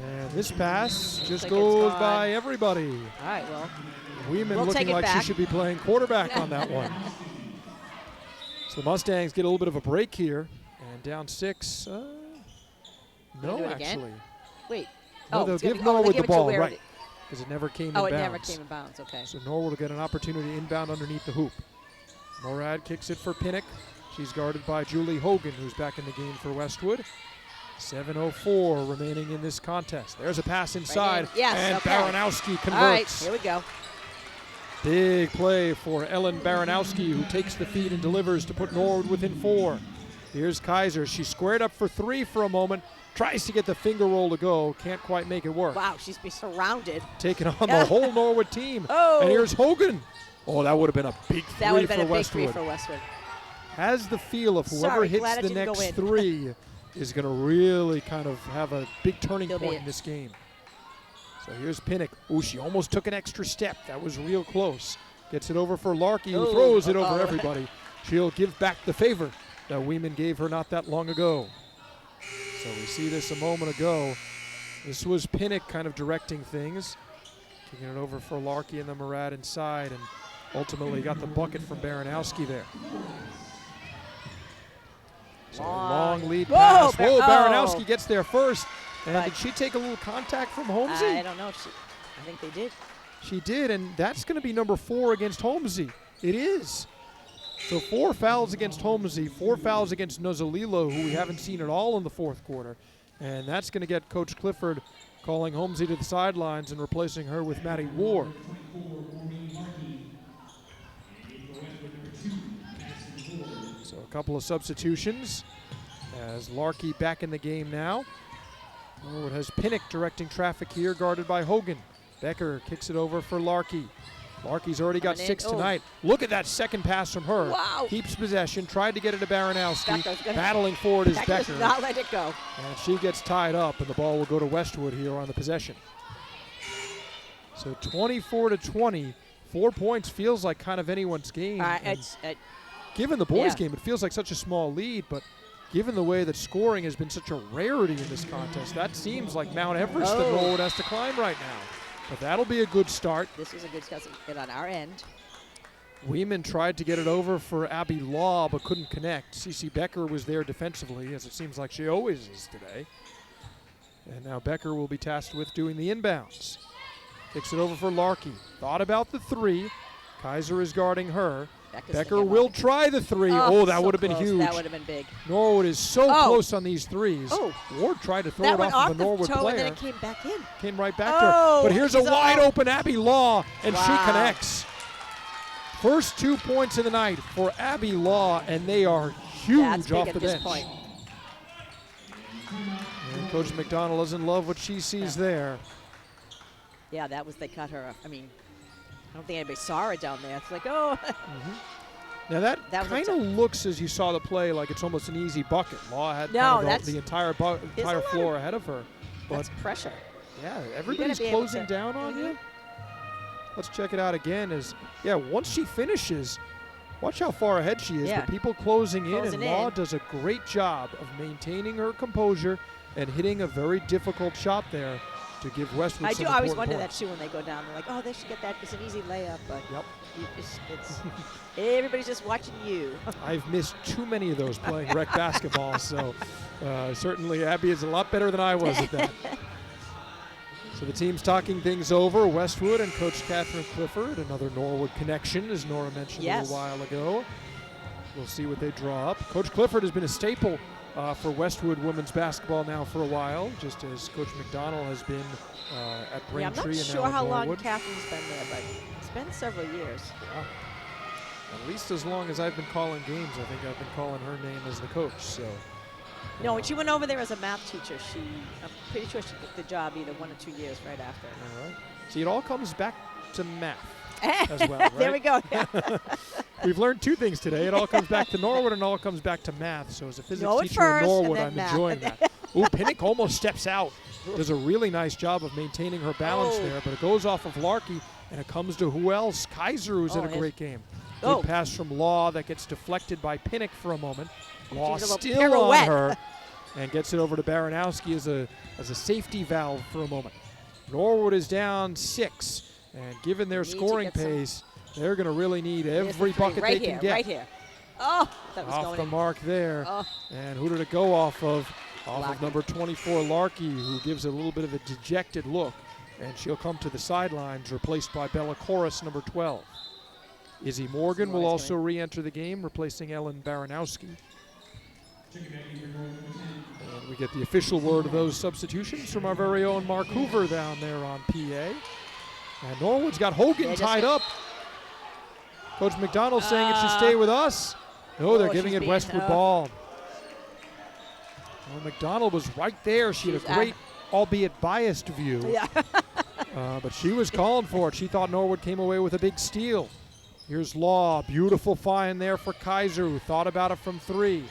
Speaker 2: And this pass just
Speaker 3: like
Speaker 2: goes
Speaker 3: it's
Speaker 2: by everybody.
Speaker 3: All right, well,
Speaker 2: Weeman
Speaker 3: We'll take
Speaker 2: looking
Speaker 3: it
Speaker 2: like she
Speaker 3: back.
Speaker 2: should be playing quarterback on that one. So the Mustangs get a little bit of a break here. And down 6. No,
Speaker 3: do it again?
Speaker 2: actually.
Speaker 3: wait.
Speaker 2: No,
Speaker 3: oh,
Speaker 2: they'll
Speaker 3: it's gonna
Speaker 2: give
Speaker 3: be- oh, they
Speaker 2: Norwood
Speaker 3: give
Speaker 2: the
Speaker 3: it to
Speaker 2: ball,
Speaker 3: where
Speaker 2: right.
Speaker 3: it-
Speaker 2: Because it never came
Speaker 3: Oh,
Speaker 2: in
Speaker 3: it
Speaker 2: bounds.
Speaker 3: never came in bounds. Okay.
Speaker 2: So Norwood will get an opportunity inbound underneath the hoop. Morad kicks it for Pinnock. She's guarded by Julie Hogan, who's back in the game for Westwood. 7:04 remaining in this contest. There's a pass inside,
Speaker 3: in. Yes,
Speaker 2: and
Speaker 3: okay.
Speaker 2: Baranowski converts.
Speaker 3: All right, here we go.
Speaker 2: Big play for Ellen Baranowski, who takes the feed and delivers to put Norwood within 4. Here's Kaiser. She squared up for 3 for a moment. Tries to get the finger roll to go. Can't quite make it work.
Speaker 3: Wow, she's been surrounded.
Speaker 2: Taking on the whole Norwood team.
Speaker 3: Oh.
Speaker 2: And here's Hogan. Oh, that would have been a big
Speaker 3: That
Speaker 2: 3
Speaker 3: would have been
Speaker 2: for
Speaker 3: a big
Speaker 2: Westwood.
Speaker 3: 3 for Westwood.
Speaker 2: Has the feel of whoever
Speaker 3: Sorry,
Speaker 2: hits
Speaker 3: glad it
Speaker 2: the
Speaker 3: didn't go
Speaker 2: next
Speaker 3: in.
Speaker 2: 3 is going to really kind of have a big turning
Speaker 3: He'll be
Speaker 2: point
Speaker 3: it.
Speaker 2: in this game. So here's Pinnock. Ooh, she almost took an extra step. That was real close. Gets it over for Larkey, who
Speaker 3: Ooh,
Speaker 2: throws it over
Speaker 3: uh-oh.
Speaker 2: everybody. She'll give back the favor that Weeman gave her not that long ago. So we see this a moment ago. This was Pinnock kind of directing things. Kicking it over for Larkey and the Murad inside, and ultimately got the bucket from Baranowski there. So a long lead
Speaker 3: Whoa,
Speaker 2: pass. Whoa,
Speaker 3: oh.
Speaker 2: Baranowski gets there first. And
Speaker 3: But-
Speaker 2: did she take a little contact from Holmesy?
Speaker 3: I don't know. I think they did.
Speaker 2: She did, and that's going to be number 4 against Holmesy. It is. So 4 fouls against Holmesy, 4 fouls against Nozalilo, who we haven't seen at all in the 4th quarter. And that's going to get Coach Clifford calling Holmesy to the sidelines and replacing her with Maddie Ward. So a couple of substitutions as Larkey back in the game now. Norwood has Pinnock directing traffic here, guarded by Hogan. Becker kicks it over for Larkey. Larkey's already got
Speaker 3: Coming in.
Speaker 2: 6
Speaker 3: Oh.
Speaker 2: tonight. Look at that second pass from her.
Speaker 3: Wow.
Speaker 2: Keeps possession, tried to get it to Baranowski.
Speaker 3: Becker's gonna-
Speaker 2: Battling for it is
Speaker 3: Becker does
Speaker 2: Becker.
Speaker 3: not let it go.
Speaker 2: And she gets tied up, and the ball will go to Westwood here on the possession. So 24-20. 4 points feels like kind of anyone's game. And given the boys'
Speaker 3: yeah.
Speaker 2: game, it feels like such a small lead, but given the way that scoring has been such a rarity in this contest, that seems like Mount Everest that
Speaker 3: Oh.
Speaker 2: Norwood has to climb right now. But that'll be a good start.
Speaker 3: This is a good get on our end.
Speaker 2: Weeman tried to get it over for Abby Law, but couldn't connect. Cece Becker was there defensively, as it seems like she always is today. And now Becker will be tasked with doing the inbounds. Kicks it over for Larkey. Thought about the 3. Kaiser is guarding her.
Speaker 3: Becker's
Speaker 2: Becker
Speaker 3: thinking
Speaker 2: will
Speaker 3: about it.
Speaker 2: try the 3. Oh, that
Speaker 3: so
Speaker 2: would have been
Speaker 3: close.
Speaker 2: huge.
Speaker 3: That would have been big.
Speaker 2: Norwood is so
Speaker 3: Oh.
Speaker 2: close on these 3s.
Speaker 3: Oh.
Speaker 2: Ward tried to throw
Speaker 3: That
Speaker 2: it
Speaker 3: went
Speaker 2: off
Speaker 3: off
Speaker 2: of
Speaker 3: the
Speaker 2: a Norwood
Speaker 3: toe
Speaker 2: player.
Speaker 3: and then it came back in.
Speaker 2: Came right back to her.
Speaker 3: Oh,
Speaker 2: But here's a
Speaker 3: he's
Speaker 2: wide
Speaker 3: all-
Speaker 2: open Abby Law, and she
Speaker 3: Wow.
Speaker 2: connects. First 2 points of the night for Abby Law, and they are huge
Speaker 3: That's big
Speaker 2: off
Speaker 3: at
Speaker 2: the
Speaker 3: this
Speaker 2: bench.
Speaker 3: point.
Speaker 2: And Coach McDonald doesn't love what she sees there.
Speaker 3: Yeah, that was, they cut her. I mean, I don't think anybody saw her down there. It's like, oh.
Speaker 2: Now that
Speaker 3: That was a
Speaker 2: kind of looks, as you saw the play, like it's almost an easy bucket. Law had
Speaker 3: No,
Speaker 2: kind of
Speaker 3: that's-
Speaker 2: the entire
Speaker 3: that-
Speaker 2: floor ahead of her. But
Speaker 3: That's pressure.
Speaker 2: yeah, everybody's
Speaker 3: be able
Speaker 2: closing
Speaker 3: to-
Speaker 2: down on
Speaker 3: Mhm.
Speaker 2: you. Let's check it out again. Once she finishes, watch how far ahead she is.
Speaker 3: Yeah.
Speaker 2: But people closing in,
Speaker 3: Closing
Speaker 2: and Law
Speaker 3: in.
Speaker 2: does a great job of maintaining her composure and hitting a very difficult shot there to give Westwood
Speaker 3: I
Speaker 2: some
Speaker 3: do always
Speaker 2: important
Speaker 3: wonder that
Speaker 2: points.
Speaker 3: too when they go down. They're like, oh, they should get that. It's an easy layup, but
Speaker 2: Yep.
Speaker 3: it's everybody's just watching you.
Speaker 2: I've missed too many of those playing rec basketball, so certainly Abby is a lot better than I was at that. So the team's talking things over. Westwood and Coach Catherine Clifford, another Norwood connection, as Nora mentioned a
Speaker 3: Yes.
Speaker 2: little while ago. We'll see what they draw up. Coach Clifford has been a staple for Westwood women's basketball now for a while, just as Coach McDonald has been at
Speaker 3: Yeah, I'm
Speaker 2: Braintree
Speaker 3: not
Speaker 2: and
Speaker 3: sure
Speaker 2: now at
Speaker 3: how long
Speaker 2: Norwood.
Speaker 3: Catherine's been there, but it's been several years.
Speaker 2: Yeah. At least as long as I've been calling games, I think I've been calling her name as the coach. So.
Speaker 3: No, when she went over there as a math teacher, I'm pretty sure she took the job either 1 or 2 years right after.
Speaker 2: All right. See, it all comes back to math as well, right?
Speaker 3: There we go. Yeah.
Speaker 2: We've learned 2 things today. It all comes back to Norwood and it all comes back to math. So as a physics
Speaker 3: Know it
Speaker 2: teacher in
Speaker 3: first, and
Speaker 2: Norwood,
Speaker 3: then
Speaker 2: I'm
Speaker 3: math.
Speaker 2: enjoying that. Ooh, Pinnock almost steps out. Does a really nice job of maintaining her balance
Speaker 3: Oh.
Speaker 2: there, but it goes off of Larkey, and it comes to who else? Kaiser, who's
Speaker 3: Oh,
Speaker 2: in a
Speaker 3: yes.
Speaker 2: great game.
Speaker 3: Oh.
Speaker 2: Good pass from Law that gets deflected by Pinnock for a moment. Law
Speaker 3: She's a little
Speaker 2: still on
Speaker 3: pirouette.
Speaker 2: her and gets it over to Baranowski as a safety valve for a moment. Norwood is down 6, and given their
Speaker 3: Need to
Speaker 2: scoring
Speaker 3: get some-
Speaker 2: pace, they're going to really need
Speaker 3: Here's the
Speaker 2: every
Speaker 3: three.
Speaker 2: bucket
Speaker 3: Right
Speaker 2: they
Speaker 3: here,
Speaker 2: can get.
Speaker 3: Right here. Oh, that was
Speaker 2: Off
Speaker 3: going
Speaker 2: the
Speaker 3: in.
Speaker 2: mark there.
Speaker 3: Oh.
Speaker 2: And who did it go off of? Off of
Speaker 3: Larky.
Speaker 2: number 24, Larky, who gives a little bit of a dejected look. And she'll come to the sidelines, replaced by Bella Chorus, number 12. Izzy Morgan will
Speaker 3: Morgan's
Speaker 2: also re-enter the game, replacing Ellen Baranowski. And we get the official word of those substitutions from our very own Mark Hoover down there on PA. And Norwood's got Hogan tied up. Coach McDonald saying it should stay with us. No, they're giving
Speaker 3: she's
Speaker 2: it
Speaker 3: being-
Speaker 2: Westwood ball. Well, McDonald was right there. She had a
Speaker 3: She's
Speaker 2: great, albeit biased view.
Speaker 3: Yeah.
Speaker 2: But she was calling for it. She thought Norwood came away with a big steal. Here's Law. Beautiful find there for Kaiser, who thought about it from 3.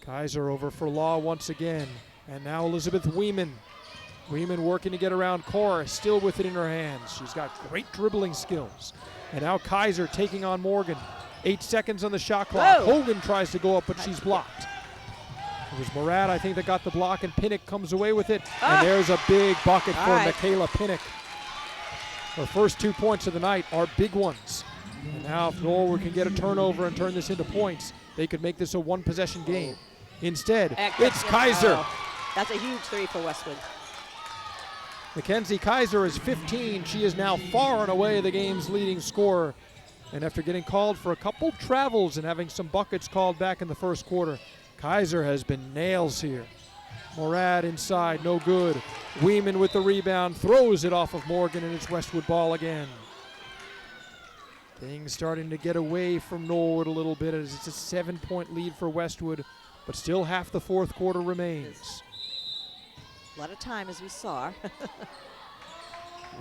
Speaker 2: Kaiser over for Law once again. And now Elizabeth Weeman. Weeman working to get around Cora, still with it in her hands. She's got great dribbling skills. And now Kaiser taking on Morgan. 8 seconds on the shot clock.
Speaker 3: Whoa.
Speaker 2: Hogan tries to go up, but she's blocked. It was Murad, I think, that got the block, and Pinnock comes away with it. And there's a big bucket for
Speaker 3: right.
Speaker 2: Michaela Pinnock. Her first 2 points of the night are big ones. And now if Norwood can get a turnover and turn this into points, they could make this a one-possession game. Instead, it's Kaiser.
Speaker 3: Oh, that's a huge 3 for Westwood.
Speaker 2: Mackenzie Kaiser is 15. She is now far and away the game's leading scorer. And after getting called for a couple travels and having some buckets called back in the first quarter, Kaiser has been nails here. Morad inside, no good. Weeman with the rebound, throws it off of Morgan, and it's Westwood ball again. Things starting to get away from Norwood a little bit as it's a 7-point lead for Westwood, but still half the fourth quarter remains.
Speaker 3: A lot of time, as we saw.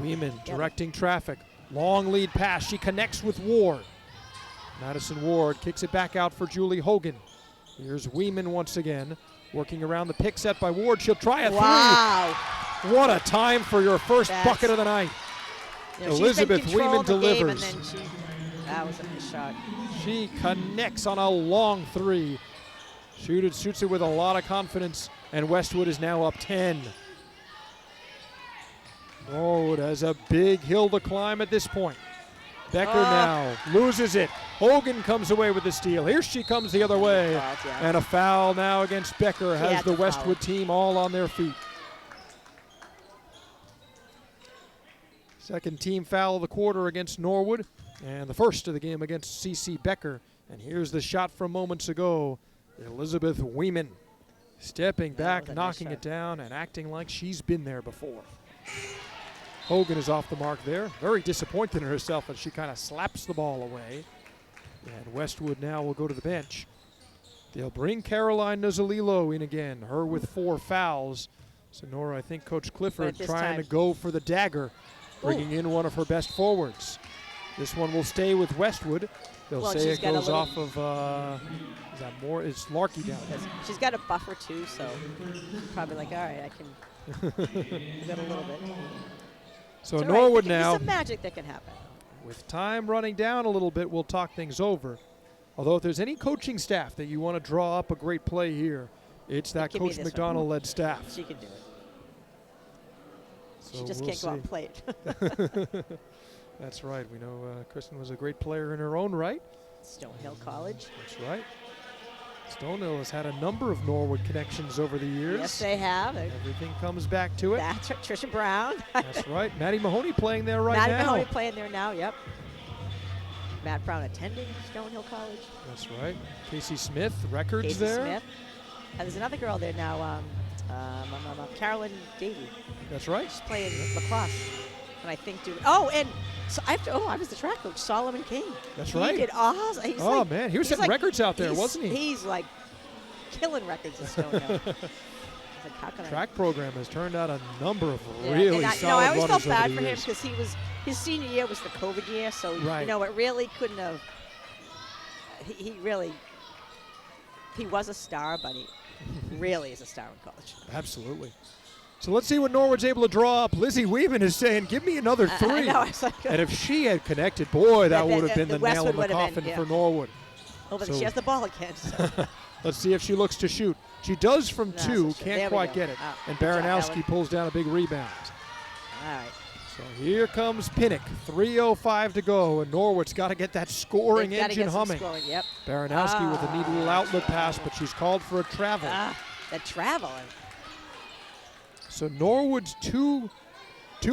Speaker 2: Weeman directing traffic. Long lead pass. She connects with Ward. Madison Ward kicks it back out for Julie Hogan. Here's Weeman once again, working around the pick set by Ward. She'll try a
Speaker 3: Wow.
Speaker 2: 3. What a time for your first bucket of the night.
Speaker 3: You know,
Speaker 2: Elizabeth
Speaker 3: she's been
Speaker 2: Weeman
Speaker 3: controlling the game, and
Speaker 2: delivers.
Speaker 3: then that was a nice shot.
Speaker 2: She connects on a long 3. Shoots it with a lot of confidence, and Westwood is now up 10. Norwood has a big hill to climb at this point. Becker now loses it. Hogan comes away with the steal. Here she comes the other way. And a foul now against Becker has the Westwood team all on their feet. Second team foul of the quarter against Norwood, and the first of the game against C.C. Becker. And here's the shot from moments ago. Elizabeth Weeman stepping back, knocking it down, and acting like she's been there before. Hogan is off the mark there. Very disappointed in herself as she kind of slaps the ball away. And Westwood now will go to the bench. They'll bring Caroline Nozzolillo in again, her with 4 fouls. So Nora, I think Coach Clifford trying to go for the dagger, bringing in one of her best forwards. This one will stay with Westwood. They'll say it goes off of, is that more? It's Larky down there.
Speaker 3: She's got a buffer too, so probably like, all right, I can get a little bit.
Speaker 2: So
Speaker 3: It's
Speaker 2: Norwood
Speaker 3: right.
Speaker 2: now,
Speaker 3: There's some magic that can happen.
Speaker 2: with time running down a little bit, we'll talk things over. Although if there's any coaching staff that you want to draw up a great play here, it's that
Speaker 3: Give me
Speaker 2: Coach
Speaker 3: this
Speaker 2: McDonald-led staff.
Speaker 3: She can do it.
Speaker 2: So
Speaker 3: She just
Speaker 2: we'll
Speaker 3: can't go out and
Speaker 2: see.
Speaker 3: play it.
Speaker 2: That's right. We know Kristen was a great player in her own right.
Speaker 3: Stonehill College.
Speaker 2: That's right. Stonehill has had a number of Norwood connections over the years.
Speaker 3: Yes, they have.
Speaker 2: Everything comes back to it.
Speaker 3: That's Trisha Brown.
Speaker 2: That's right. Maddie Mahoney playing there right
Speaker 3: Maddie
Speaker 2: now.
Speaker 3: Mahoney playing there now, yep. Matt Brown attending Stonehill College.
Speaker 2: That's right. Casey Smith, records
Speaker 3: Casey
Speaker 2: there.
Speaker 3: Smith. And there's another girl there now, Carolyn Davey.
Speaker 2: That's right.
Speaker 3: She's playing lacrosse. And I think and so I was the track coach, Solomon King.
Speaker 2: That's right.
Speaker 3: He did awesome. He's
Speaker 2: Oh, man. He was setting records out there, wasn't he?
Speaker 3: He's like killing records in Stonehill. Like, how can
Speaker 2: Track program has turned out a number of
Speaker 3: Yeah,
Speaker 2: really
Speaker 3: and
Speaker 2: solid
Speaker 3: I always
Speaker 2: runners
Speaker 3: felt bad
Speaker 2: over
Speaker 3: for
Speaker 2: the
Speaker 3: him
Speaker 2: years.
Speaker 3: because his senior year was the COVID year, so
Speaker 2: Right.
Speaker 3: it really couldn't have. He was a star, but he really is a star in college.
Speaker 2: Absolutely. So let's see what Norwood's able to draw up. Lizzie Weeman is saying, give me another three.
Speaker 3: I know, it's like,
Speaker 2: and if she had connected, boy, that would have been the nail in
Speaker 3: Westwood
Speaker 2: the
Speaker 3: would have
Speaker 2: coffin
Speaker 3: been,
Speaker 2: for Norwood.
Speaker 3: oh, but
Speaker 2: So-
Speaker 3: she has the ball again. So.
Speaker 2: Let's see if she looks to shoot. She does from
Speaker 3: No,
Speaker 2: two,
Speaker 3: so there
Speaker 2: can't
Speaker 3: we
Speaker 2: quite
Speaker 3: go.
Speaker 2: get it.
Speaker 3: Oh,
Speaker 2: And
Speaker 3: good job,
Speaker 2: Baranowski
Speaker 3: Ellen.
Speaker 2: pulls down a big rebound.
Speaker 3: All right.
Speaker 2: So here comes Pinnock, 3:05 to go, and Norwood's got to get that scoring
Speaker 3: They've gotta
Speaker 2: engine
Speaker 3: get some
Speaker 2: humming.
Speaker 3: scoring, yep.
Speaker 2: Baranowski with a neat little outlet pass, but she's called for a travel.
Speaker 3: The travel.
Speaker 2: So Norwood's two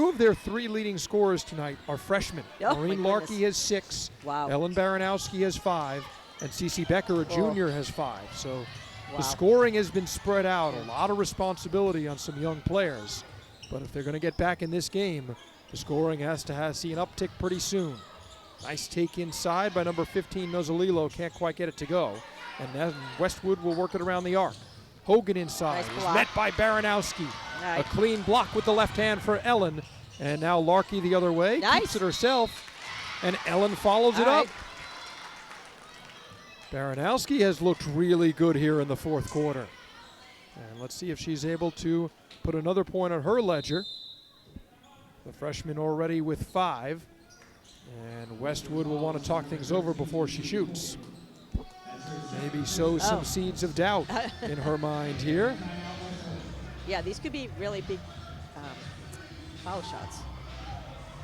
Speaker 2: of their three leading scorers tonight are freshmen.
Speaker 3: Oh, my
Speaker 2: Maureen
Speaker 3: goodness.
Speaker 2: Larkey has 6,
Speaker 3: Wow.
Speaker 2: Ellen Baranowski has 5, and Cece Becker, a junior, has 5. So
Speaker 3: Wow.
Speaker 2: the scoring has been spread out. A lot of responsibility on some young players. But if they're going to get back in this game, the scoring has to see an uptick pretty soon. Nice take inside by number 15, Nozalilo. Can't quite get it to go. And then Westwood will work it around the arc. Hogan inside
Speaker 3: Nice
Speaker 2: is
Speaker 3: block.
Speaker 2: met by Baranowski.
Speaker 3: All right.
Speaker 2: A clean block with the left hand for Ellen. And now Larkey the other way.
Speaker 3: Nice.
Speaker 2: Keeps it herself. And Ellen follows
Speaker 3: All
Speaker 2: it up.
Speaker 3: right.
Speaker 2: Baranowski has looked really good here in the fourth quarter. And let's see if she's able to put another point on her ledger. The freshman already with 5. And Westwood will want to talk things over before she shoots. Maybe sow some
Speaker 3: Oh.
Speaker 2: seeds of doubt in her mind here.
Speaker 3: Yeah, these could be really big foul shots.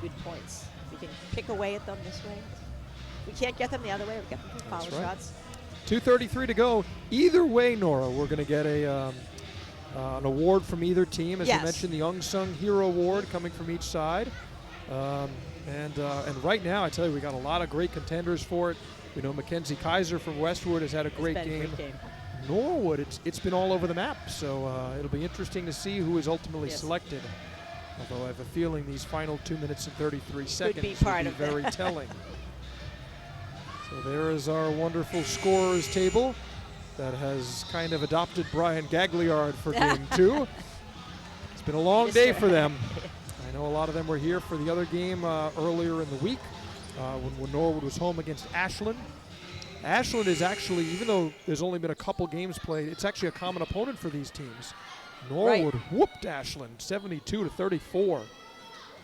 Speaker 3: Good points. We can pick away at them this way. We can't get them the other way. We get them from foul
Speaker 2: That's right.
Speaker 3: shots.
Speaker 2: 2:33 to go. Either way, Nora, we're going to get an award from either team. As
Speaker 3: Yes.
Speaker 2: you mentioned, the Unsung Hero Award coming from each side. And right now, I tell you, we got a lot of great contenders for it. We know Mackenzie Kaiser from Westwood has had a great
Speaker 3: It's been a
Speaker 2: game.
Speaker 3: great game.
Speaker 2: Norwood, it's been all over the map. So it'll be interesting to see who is ultimately
Speaker 3: Yes.
Speaker 2: selected. Although I have a feeling these final 2 minutes and 33 seconds
Speaker 3: be
Speaker 2: will
Speaker 3: part
Speaker 2: be
Speaker 3: of it.
Speaker 2: very telling. So there is our wonderful scorers table that has kind of adopted Brian Gagliard for game 2. It's been a long
Speaker 3: Yes,
Speaker 2: day
Speaker 3: sir.
Speaker 2: for them. I know a lot of them were here for the other game earlier in the week when Norwood was home against Ashland. Ashland is actually, even though there's only been a couple games played, it's actually a common opponent for these teams. Norwood whooped Ashland 72-34.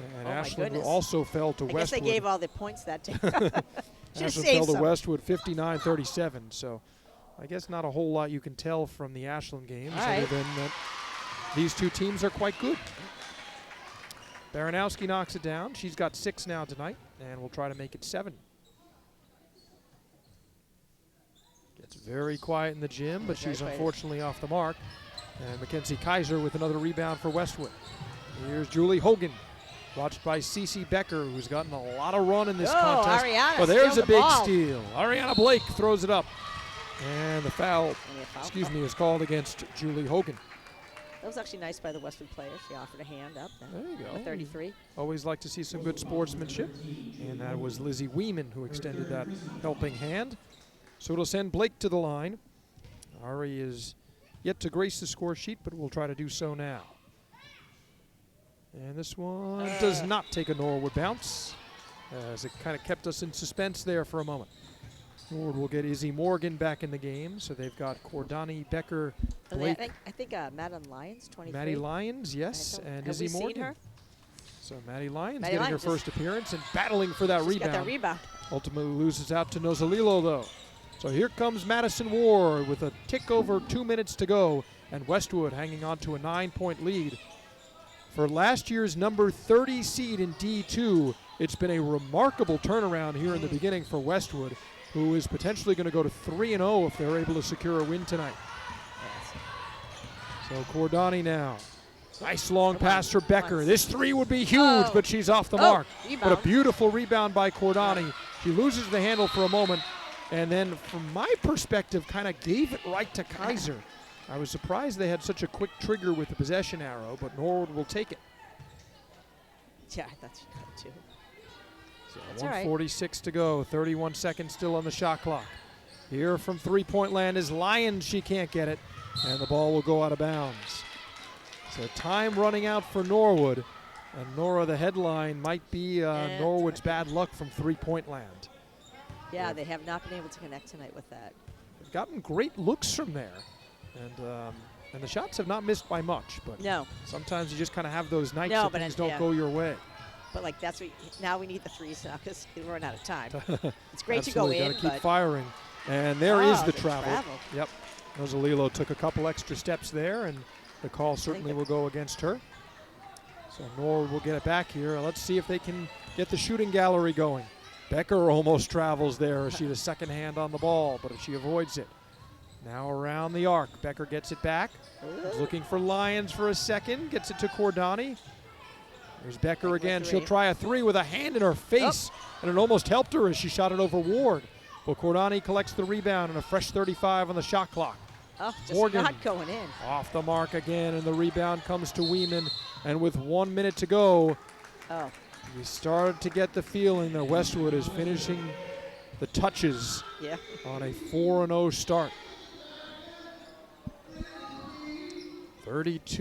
Speaker 2: And
Speaker 3: Oh, my
Speaker 2: Ashland
Speaker 3: goodness.
Speaker 2: also fell to
Speaker 3: I guess
Speaker 2: Westwood.
Speaker 3: they gave all the points that day. Should have
Speaker 2: Ashland
Speaker 3: saved
Speaker 2: fell to
Speaker 3: some.
Speaker 2: Westwood 59-37. So I guess not a whole lot you can tell from the Ashland games
Speaker 3: All
Speaker 2: other
Speaker 3: right.
Speaker 2: than that these two teams are quite good. Baranowski knocks it down. She's got 6 now tonight, and we'll try to make it 7. Gets very quiet in the gym, but
Speaker 3: Very
Speaker 2: she's
Speaker 3: quiet.
Speaker 2: unfortunately off the mark. And Mackenzie Kaiser with another rebound for Westwood. Here's Julie Hogan, watched by Cece Becker, who's gotten a lot of run in this
Speaker 3: Oh,
Speaker 2: contest.
Speaker 3: Ariana
Speaker 2: Oh, there's
Speaker 3: steals
Speaker 2: a
Speaker 3: the
Speaker 2: big
Speaker 3: ball.
Speaker 2: steal. Ariana Blake throws it up. And the foul,
Speaker 3: Only a foul.
Speaker 2: is called against Julie Hogan.
Speaker 3: That was actually nice by the Westwood player. She offered a hand up.
Speaker 2: There you go.
Speaker 3: Number 33.
Speaker 2: Always like to see some good sportsmanship. And that was Lizzie Weeman who extended that helping hand. So it'll send Blake to the line. Ari is yet to grace the score sheet, but we'll try to do so now. And this one does not take a Norwood bounce, as it kind of kept us in suspense there for a moment. Norwood will get Izzy Morgan back in the game, so they've got Cordani, Becker,
Speaker 3: And
Speaker 2: Blake,
Speaker 3: I think Madeline Lyons, 23.
Speaker 2: Maddie Lyons, yes, and
Speaker 3: Have
Speaker 2: Izzy
Speaker 3: we seen
Speaker 2: Morgan.
Speaker 3: her?
Speaker 2: So Maddie Lyons
Speaker 3: Maddie
Speaker 2: getting
Speaker 3: Lyons
Speaker 2: her first appearance and battling for that
Speaker 3: She's got that
Speaker 2: rebound.
Speaker 3: rebound.
Speaker 2: Ultimately loses out to Nozalilo, though. So here comes Madison Ward with a tick over 2 minutes to go, and Westwood hanging on to a 9-point lead. For last year's number 30 seed in D2, it's been a remarkable turnaround here in the beginning for Westwood, who is potentially going to go to 3-0 if they're able to secure a win tonight. So Cordani now. Nice long pass for Becker. This 3 would be huge,
Speaker 3: Oh.
Speaker 2: but she's off the
Speaker 3: Oh,
Speaker 2: mark. But a
Speaker 3: rebound.
Speaker 2: beautiful rebound by Cordani. She loses the handle for a moment, and then from my perspective, kind of gave it right to Kaiser. I was surprised they had such a quick trigger with the possession arrow, but Norwood will take it.
Speaker 3: Yeah, I thought she could too.
Speaker 2: So
Speaker 3: That's all right.
Speaker 2: 1:46 to go, 31 seconds still on the shot clock. Here from three-point land is Lyons. She can't get it, and the ball will go out of bounds. So time running out for Norwood, and Nora, the headline, might be
Speaker 3: And
Speaker 2: Norwood's bad luck from three-point land.
Speaker 3: Yeah, they have not been able to connect tonight with that.
Speaker 2: They've gotten great looks from there, and And the shots have not missed by much, but
Speaker 3: No.
Speaker 2: sometimes you just kind of have those nights
Speaker 3: No,
Speaker 2: that
Speaker 3: but
Speaker 2: things
Speaker 3: it-
Speaker 2: don't
Speaker 3: yeah.
Speaker 2: go your way.
Speaker 3: But like that's what now we need the threes now because we're running out of time. It's great to
Speaker 2: Absolutely,
Speaker 3: go in,
Speaker 2: gotta keep
Speaker 3: but
Speaker 2: firing. And there is
Speaker 3: Oh,
Speaker 2: the
Speaker 3: the
Speaker 2: travel.
Speaker 3: travel.
Speaker 2: Yep. Nozzolillo took a couple extra steps there, and the call certainly
Speaker 3: that-
Speaker 2: will go against her. So Norwood will get it back here. Let's see if they can get the shooting gallery going. Becker almost travels there. She had a second hand on the ball, but she avoids it. Now around the arc. Becker gets it back. Looking for Lyons for a second. Gets it to Cordani. There's Becker again. She'll try a three with a hand in her face, and it almost helped her as she shot it over Ward. Well, Cordani collects the rebound and a fresh 35 on the shot clock.
Speaker 3: oh, just
Speaker 2: Morgan.
Speaker 3: not going in.
Speaker 2: Off the mark again, and the rebound comes to Weeman. And with 1 minute to go,
Speaker 3: Oh,
Speaker 2: we started to get the feeling that Westwood is finishing the touches
Speaker 3: yeah.
Speaker 2: on a 4-0 start.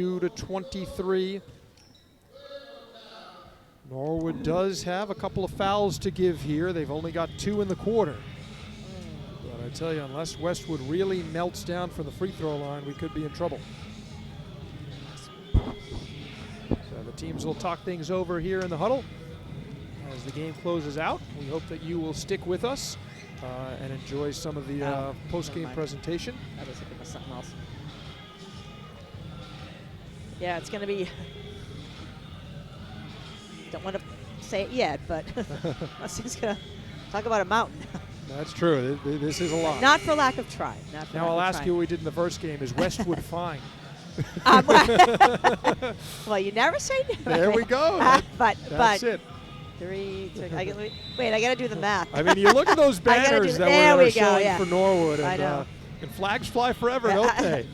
Speaker 2: 32-23. Norwood does have a couple of fouls to give here. They've only got 2 in the quarter. But I tell you, unless Westwood really melts down from the free throw line, we could be in trouble. So the teams will talk things over here in the huddle as the game closes out. We hope that you will stick with us and enjoy some of the post-game
Speaker 3: mind.
Speaker 2: presentation.
Speaker 3: I was thinking of something else. Yeah, it's going to be. Don't want to say it yet, but Mustan's going to talk about a mountain.
Speaker 2: That's true. This is a lot.
Speaker 3: Not for lack of trying. Not for
Speaker 2: Now
Speaker 3: lack
Speaker 2: I'll
Speaker 3: of
Speaker 2: ask
Speaker 3: trying.
Speaker 2: you what we did in the first game. Is Westwood fine?
Speaker 3: Well, you never say never.
Speaker 2: There we go. That's it.
Speaker 3: 3, 2, wait, I got to do the math.
Speaker 2: I mean, you look at those
Speaker 3: I gotta do
Speaker 2: banners
Speaker 3: the-
Speaker 2: that
Speaker 3: there
Speaker 2: were
Speaker 3: we go,
Speaker 2: showing
Speaker 3: yeah.
Speaker 2: for Norwood,
Speaker 3: I
Speaker 2: and,
Speaker 3: know.
Speaker 2: and flags fly forever, don't they?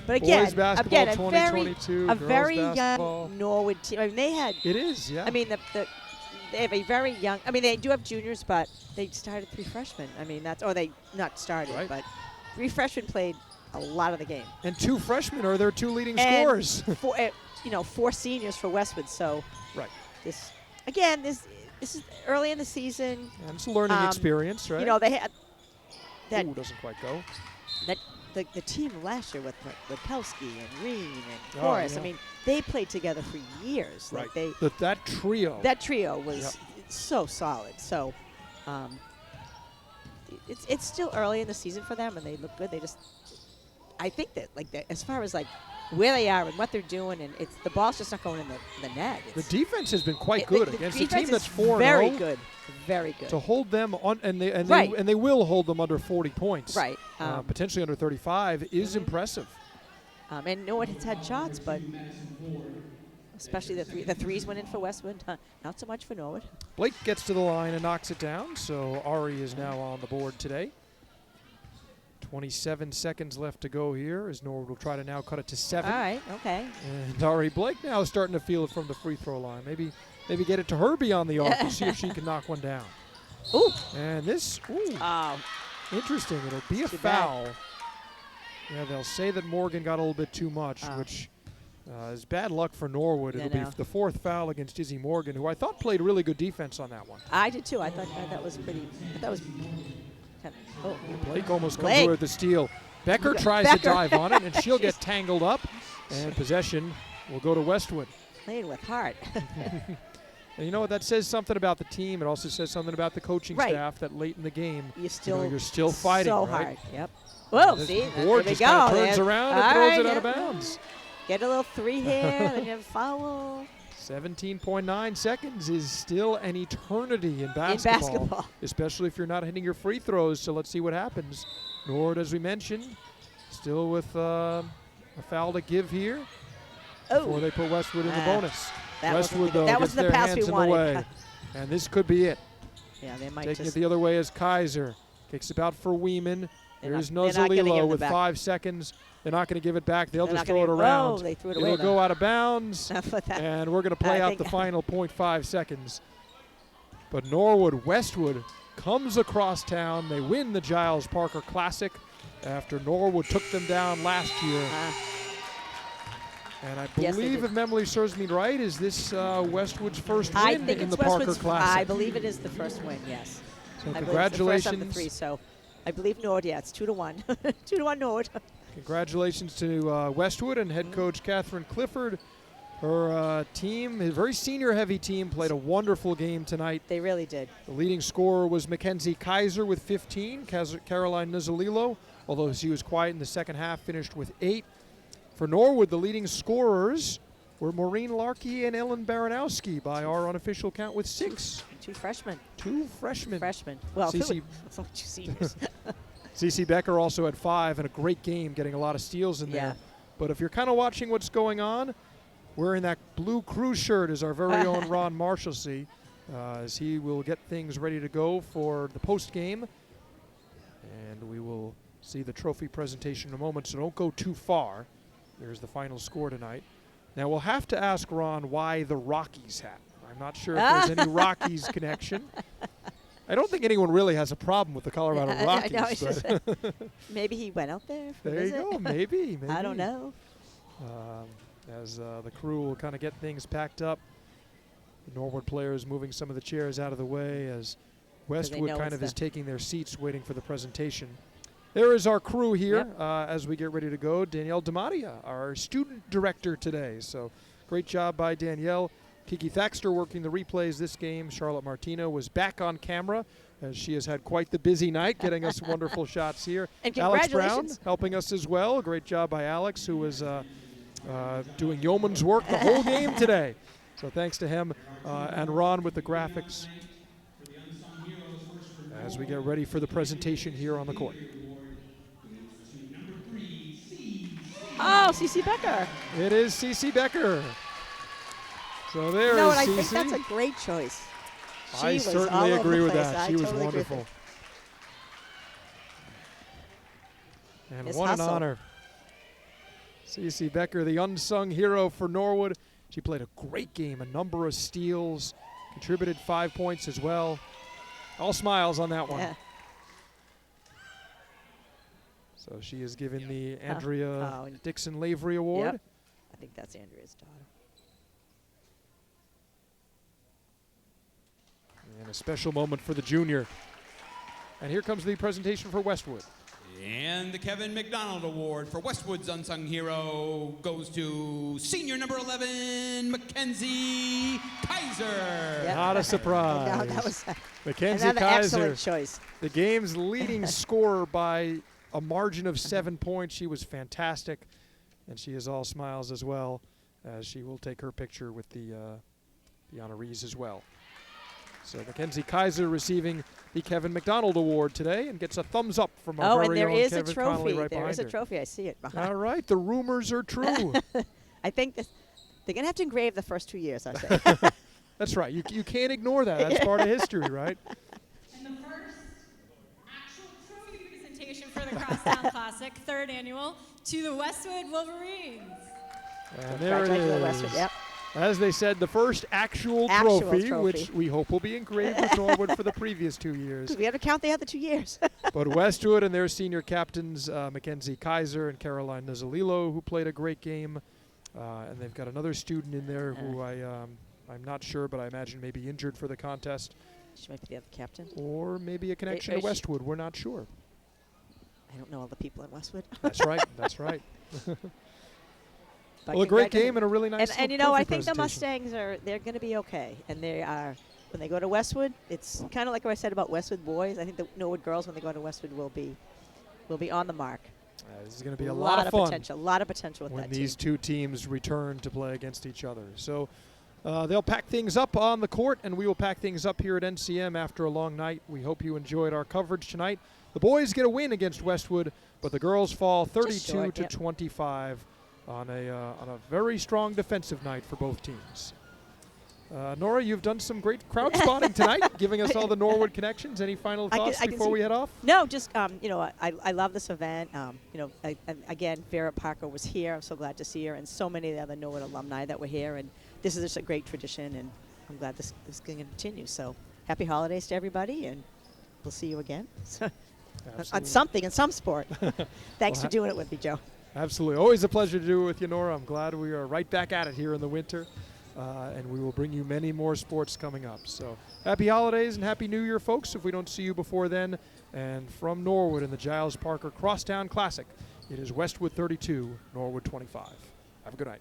Speaker 3: But again,
Speaker 2: Boys basketball
Speaker 3: again,
Speaker 2: 2022,
Speaker 3: a
Speaker 2: girls
Speaker 3: very
Speaker 2: basketball.
Speaker 3: young Norwood team. I mean, they had.
Speaker 2: It is, yeah.
Speaker 3: I mean, they have a very young. I mean, they do have juniors, but they started 3 freshmen. I mean, that's or they not started,
Speaker 2: Right.
Speaker 3: but 3 freshmen played a lot of the game.
Speaker 2: And 2 freshmen are their 2 leading
Speaker 3: And
Speaker 2: scorers.
Speaker 3: 4 seniors for Westwood. So
Speaker 2: Right.
Speaker 3: this again, this is early in the season.
Speaker 2: And it's a learning experience, right?
Speaker 3: You know, they had that
Speaker 2: Ooh, doesn't quite go.
Speaker 3: the team last year with Pelski and Reen and
Speaker 2: Oh,
Speaker 3: Horace.
Speaker 2: yeah.
Speaker 3: I mean, they played together for years.
Speaker 2: Right.
Speaker 3: Like they
Speaker 2: That trio.
Speaker 3: that trio was so solid. So it's still early in the season for them, and they look good. They just, I think that as far as like where they are and what they're doing, and it's the ball's just not going in the net.
Speaker 2: the
Speaker 3: It's,
Speaker 2: defense has been quite good
Speaker 3: the
Speaker 2: against a
Speaker 3: defense
Speaker 2: team that's
Speaker 3: is
Speaker 2: 4-0.
Speaker 3: very good, very good.
Speaker 2: To hold them on, and
Speaker 3: Right.
Speaker 2: they will hold them under 40 points.
Speaker 3: Right.
Speaker 2: Potentially under 35 is impressive.
Speaker 3: And Norwood has had shots, but especially the threes went in for Westwood. Not so much for Norwood.
Speaker 2: Blake gets to the line and knocks it down, so Ari is now on the board today. 27 seconds left to go here as Norwood will try to now cut it to 7.
Speaker 3: All right, okay.
Speaker 2: And Ari Blake now starting to feel it from the free throw line. Maybe get it to her beyond the arc and see if she can knock one down.
Speaker 3: Ooh.
Speaker 2: And this,
Speaker 3: Oh,
Speaker 2: interesting. It'll be a
Speaker 3: Too bad.
Speaker 2: foul. Yeah, they'll say that Morgan got a little bit too much, which is bad luck for Norwood.
Speaker 3: I
Speaker 2: It'll be
Speaker 3: know.
Speaker 2: the 4th foul against Izzy Morgan, who I thought played really good defense on that one.
Speaker 3: I did too. I thought that was pretty. That was. Oh,
Speaker 2: Blake almost comes
Speaker 3: Blake.
Speaker 2: away with the steal. Becker
Speaker 3: Okay,
Speaker 2: tries to
Speaker 3: Becker.
Speaker 2: dive on it, and she'll get tangled up. And possession will go to Westwood.
Speaker 3: playing with heart.
Speaker 2: And you know what? That says something about the team. It also says something about the coaching
Speaker 3: Right.
Speaker 2: staff that late in the game,
Speaker 3: You're
Speaker 2: still fighting,
Speaker 3: so
Speaker 2: right?
Speaker 3: hard. Yep. Whoa,
Speaker 2: This
Speaker 3: see, there
Speaker 2: board
Speaker 3: we
Speaker 2: just
Speaker 3: go.
Speaker 2: kind of turns
Speaker 3: There's-
Speaker 2: around and
Speaker 3: all
Speaker 2: throws
Speaker 3: right,
Speaker 2: it out of
Speaker 3: yeah.
Speaker 2: bounds.
Speaker 3: Get a little 3 here, then you have a foul.
Speaker 2: 17.9 seconds is still an eternity in basketball, especially if you're not hitting your free throws. So let's see what happens. Norwood, as we mentioned, still with a foul to give here before
Speaker 3: Oh,
Speaker 2: they put Westwood in the bonus.
Speaker 3: that wasn't
Speaker 2: Westwood,
Speaker 3: the-
Speaker 2: though,
Speaker 3: that
Speaker 2: gets
Speaker 3: wasn't the
Speaker 2: their
Speaker 3: pass
Speaker 2: hands
Speaker 3: we
Speaker 2: in the way.
Speaker 3: wanted.
Speaker 2: And this could be it.
Speaker 3: yeah, they might
Speaker 2: Taking
Speaker 3: just.
Speaker 2: it the other way is Kaiser. Kicks it out for Weeman.
Speaker 3: They're
Speaker 2: There's
Speaker 3: not gonna give
Speaker 2: Nozzolillo
Speaker 3: them
Speaker 2: with
Speaker 3: back.
Speaker 2: 5 seconds. They're not going to give it back. They'll
Speaker 3: They're
Speaker 2: just
Speaker 3: not gonna
Speaker 2: throw it
Speaker 3: give-
Speaker 2: around.
Speaker 3: Whoa, they threw it away,
Speaker 2: It'll
Speaker 3: though.
Speaker 2: go out of bounds.
Speaker 3: But that-
Speaker 2: And we're going to play
Speaker 3: I
Speaker 2: out
Speaker 3: think-
Speaker 2: the final 0.5 seconds. But Norwood Westwood comes across town. They win the Giles Parker Classic after Norwood took them down last year. And I
Speaker 3: Yes, they
Speaker 2: believe,
Speaker 3: did.
Speaker 2: if memory serves me right, is this Westwood's first
Speaker 3: I
Speaker 2: win
Speaker 3: think
Speaker 2: in
Speaker 3: it's
Speaker 2: the Parker
Speaker 3: Westwood's.
Speaker 2: Classic.
Speaker 3: I believe it is the first win. Yes.
Speaker 2: So
Speaker 3: I believe it's the first of the
Speaker 2: congratulations.
Speaker 3: 3. So, I believe Norwood. Yeah, it's 2-1. 2-1 Norwood.
Speaker 2: Congratulations to Westwood and head coach Catherine Clifford. Her team, a very senior-heavy team, played a wonderful game tonight.
Speaker 3: They really did.
Speaker 2: The leading scorer was Mackenzie Kaiser with 15. Caroline Nuzzolillo, although she was quiet in the second half, finished with 8. For Norwood, the leading scorers were Maureen Larkey and Ellen Baranowski by our unofficial count with 6.
Speaker 3: Two freshmen.
Speaker 2: Two freshmen.
Speaker 3: Well,
Speaker 2: Cece
Speaker 3: it's only 2 seniors.
Speaker 2: Cece Becker also had 5 and a great game, getting a lot of steals in there. But if you're kind of watching what's going on, wearing that blue crew shirt is our very own Ron Marshalsea, as he will get things ready to go for the post game. And we will see the trophy presentation in a moment, so don't go too far. There's the final score tonight. Now we'll have to ask Ron why the Rockies hat. I'm not sure if there's any Rockies connection. I don't think anyone really has a problem with the Colorado Rockies.
Speaker 3: I know, it's just, maybe he went out there for
Speaker 2: there you go, maybe.
Speaker 3: I don't know.
Speaker 2: As the crew will kind of get things packed up. The Norwood players moving some of the chairs out of the way as Westwood kind of is taking their seats waiting for the presentation. There is our crew here as we get ready to go. Danielle DeMattia, our student director today. So great job by Danielle. Kiki Thaxter working the replays this game. Charlotte Martino was back on camera as she has had quite the busy night getting us wonderful shots here.
Speaker 3: And
Speaker 2: Alex Brown
Speaker 3: congratulations.
Speaker 2: helping us as well. Great job by Alex, who was doing yeoman's work the whole game today. So thanks to him and Ron with the graphics as we get ready for the presentation here on the court.
Speaker 3: Oh, Cece Becker.
Speaker 2: It is Cece Becker. So there
Speaker 3: No,
Speaker 2: is
Speaker 3: and I
Speaker 2: Cece.
Speaker 3: think that's a great choice.
Speaker 2: I
Speaker 3: was
Speaker 2: certainly
Speaker 3: all over
Speaker 2: agree
Speaker 3: the
Speaker 2: with
Speaker 3: place.
Speaker 2: that.
Speaker 3: I
Speaker 2: She was
Speaker 3: totally agree with
Speaker 2: wonderful. And
Speaker 3: Miss
Speaker 2: what
Speaker 3: Hustle.
Speaker 2: an honor. Cece Becker, the unsung hero for Norwood. She played a great game, a number of steals, contributed 5 points as well. All smiles on that one.
Speaker 3: Yeah.
Speaker 2: So she is given the Andrea Dixon Lavery Award.
Speaker 3: Yep. I think that's Andrea's daughter.
Speaker 2: And a special moment for the junior. And here comes the presentation for Westwood.
Speaker 1: And the Kevin McDonald Award for Westwood's Unsung Hero goes to senior number 11, Mackenzie Kaiser.
Speaker 3: Yep.
Speaker 2: Not a surprise.
Speaker 3: That was
Speaker 2: Mackenzie
Speaker 3: another
Speaker 2: Kaiser,
Speaker 3: excellent choice.
Speaker 2: the game's leading scorer by a margin of 7 points. She was fantastic, and she is all smiles as well, as she will take her picture with the honorees as well. So Mackenzie Kaiser receiving the Kevin McDonald Award today and gets a thumbs up from our
Speaker 3: And
Speaker 2: very
Speaker 3: there
Speaker 2: own
Speaker 3: is
Speaker 2: Kevin
Speaker 3: a trophy.
Speaker 2: Connolly right
Speaker 3: There
Speaker 2: behind
Speaker 3: is a
Speaker 2: her.
Speaker 3: trophy. I see it behind.
Speaker 2: All right, the rumors are true.
Speaker 3: I think they're going to have to engrave the first 2 years, I think.
Speaker 2: That's right. You can't ignore that. That's part of history, right?
Speaker 6: And the first actual trophy presentation for the Crosstown Classic, 3rd annual, to the Westwood Wolverines.
Speaker 2: And there it
Speaker 3: Congratulations to
Speaker 2: is.
Speaker 3: Westwood, yep.
Speaker 2: As they said, the first actual trophy, which we hope will be engraved with Norwood for the previous 2 years.
Speaker 3: We have to count the other 2 years.
Speaker 2: But Westwood and their senior captains, Mackenzie Kaiser and Caroline Nuzzolillo, who played a great game. And they've got another student in there who I'm not sure, but I imagine may be injured for the contest.
Speaker 3: She might be the other captain.
Speaker 2: Or maybe a connection to Westwood. We're not sure.
Speaker 3: I don't know all the people in Westwood.
Speaker 2: That's right. That's right.
Speaker 3: But
Speaker 2: well, a great game and a really nice
Speaker 3: and you know,
Speaker 2: trophy
Speaker 3: I think the
Speaker 2: presentation.
Speaker 3: Mustangs they're going to be okay. And they are, when they go to Westwood, it's kind of like what I said about Westwood boys. I think the Norwood girls, when they go to Westwood, will be on the mark.
Speaker 2: This is going to be a lot of fun.
Speaker 3: Potential, a lot of potential with
Speaker 2: when
Speaker 3: that
Speaker 2: these
Speaker 3: team.
Speaker 2: two teams return to play against each other. So they'll pack things up on the court, and we will pack things up here at NCM after a long night. We hope you enjoyed our coverage tonight. The boys get a win against Westwood, but the girls fall 32 to 25 on a very strong defensive night for both teams. Nora, you've done some great crowd spotting tonight, giving us all the Norwood connections. Any final thoughts before we head off?
Speaker 3: No, just you know, I love this event. You know, again, Vera Parker was here. I'm so glad to see her, and so many of the other Norwood alumni that were here. And this is just a great tradition, and I'm glad this is going to continue. So happy holidays to everybody, and we'll see you again on something in some sport. Thanks for doing it with me, Joe.
Speaker 2: Absolutely, always a pleasure to do it with you, Nora. I'm glad we are right back at it here in the winter. And we will bring you many more sports coming up. So happy holidays and happy New Year, folks, if we don't see you before then. And from Norwood in the Giles Parker Crosstown Classic, It is Westwood 32, Norwood 25. Have a good night.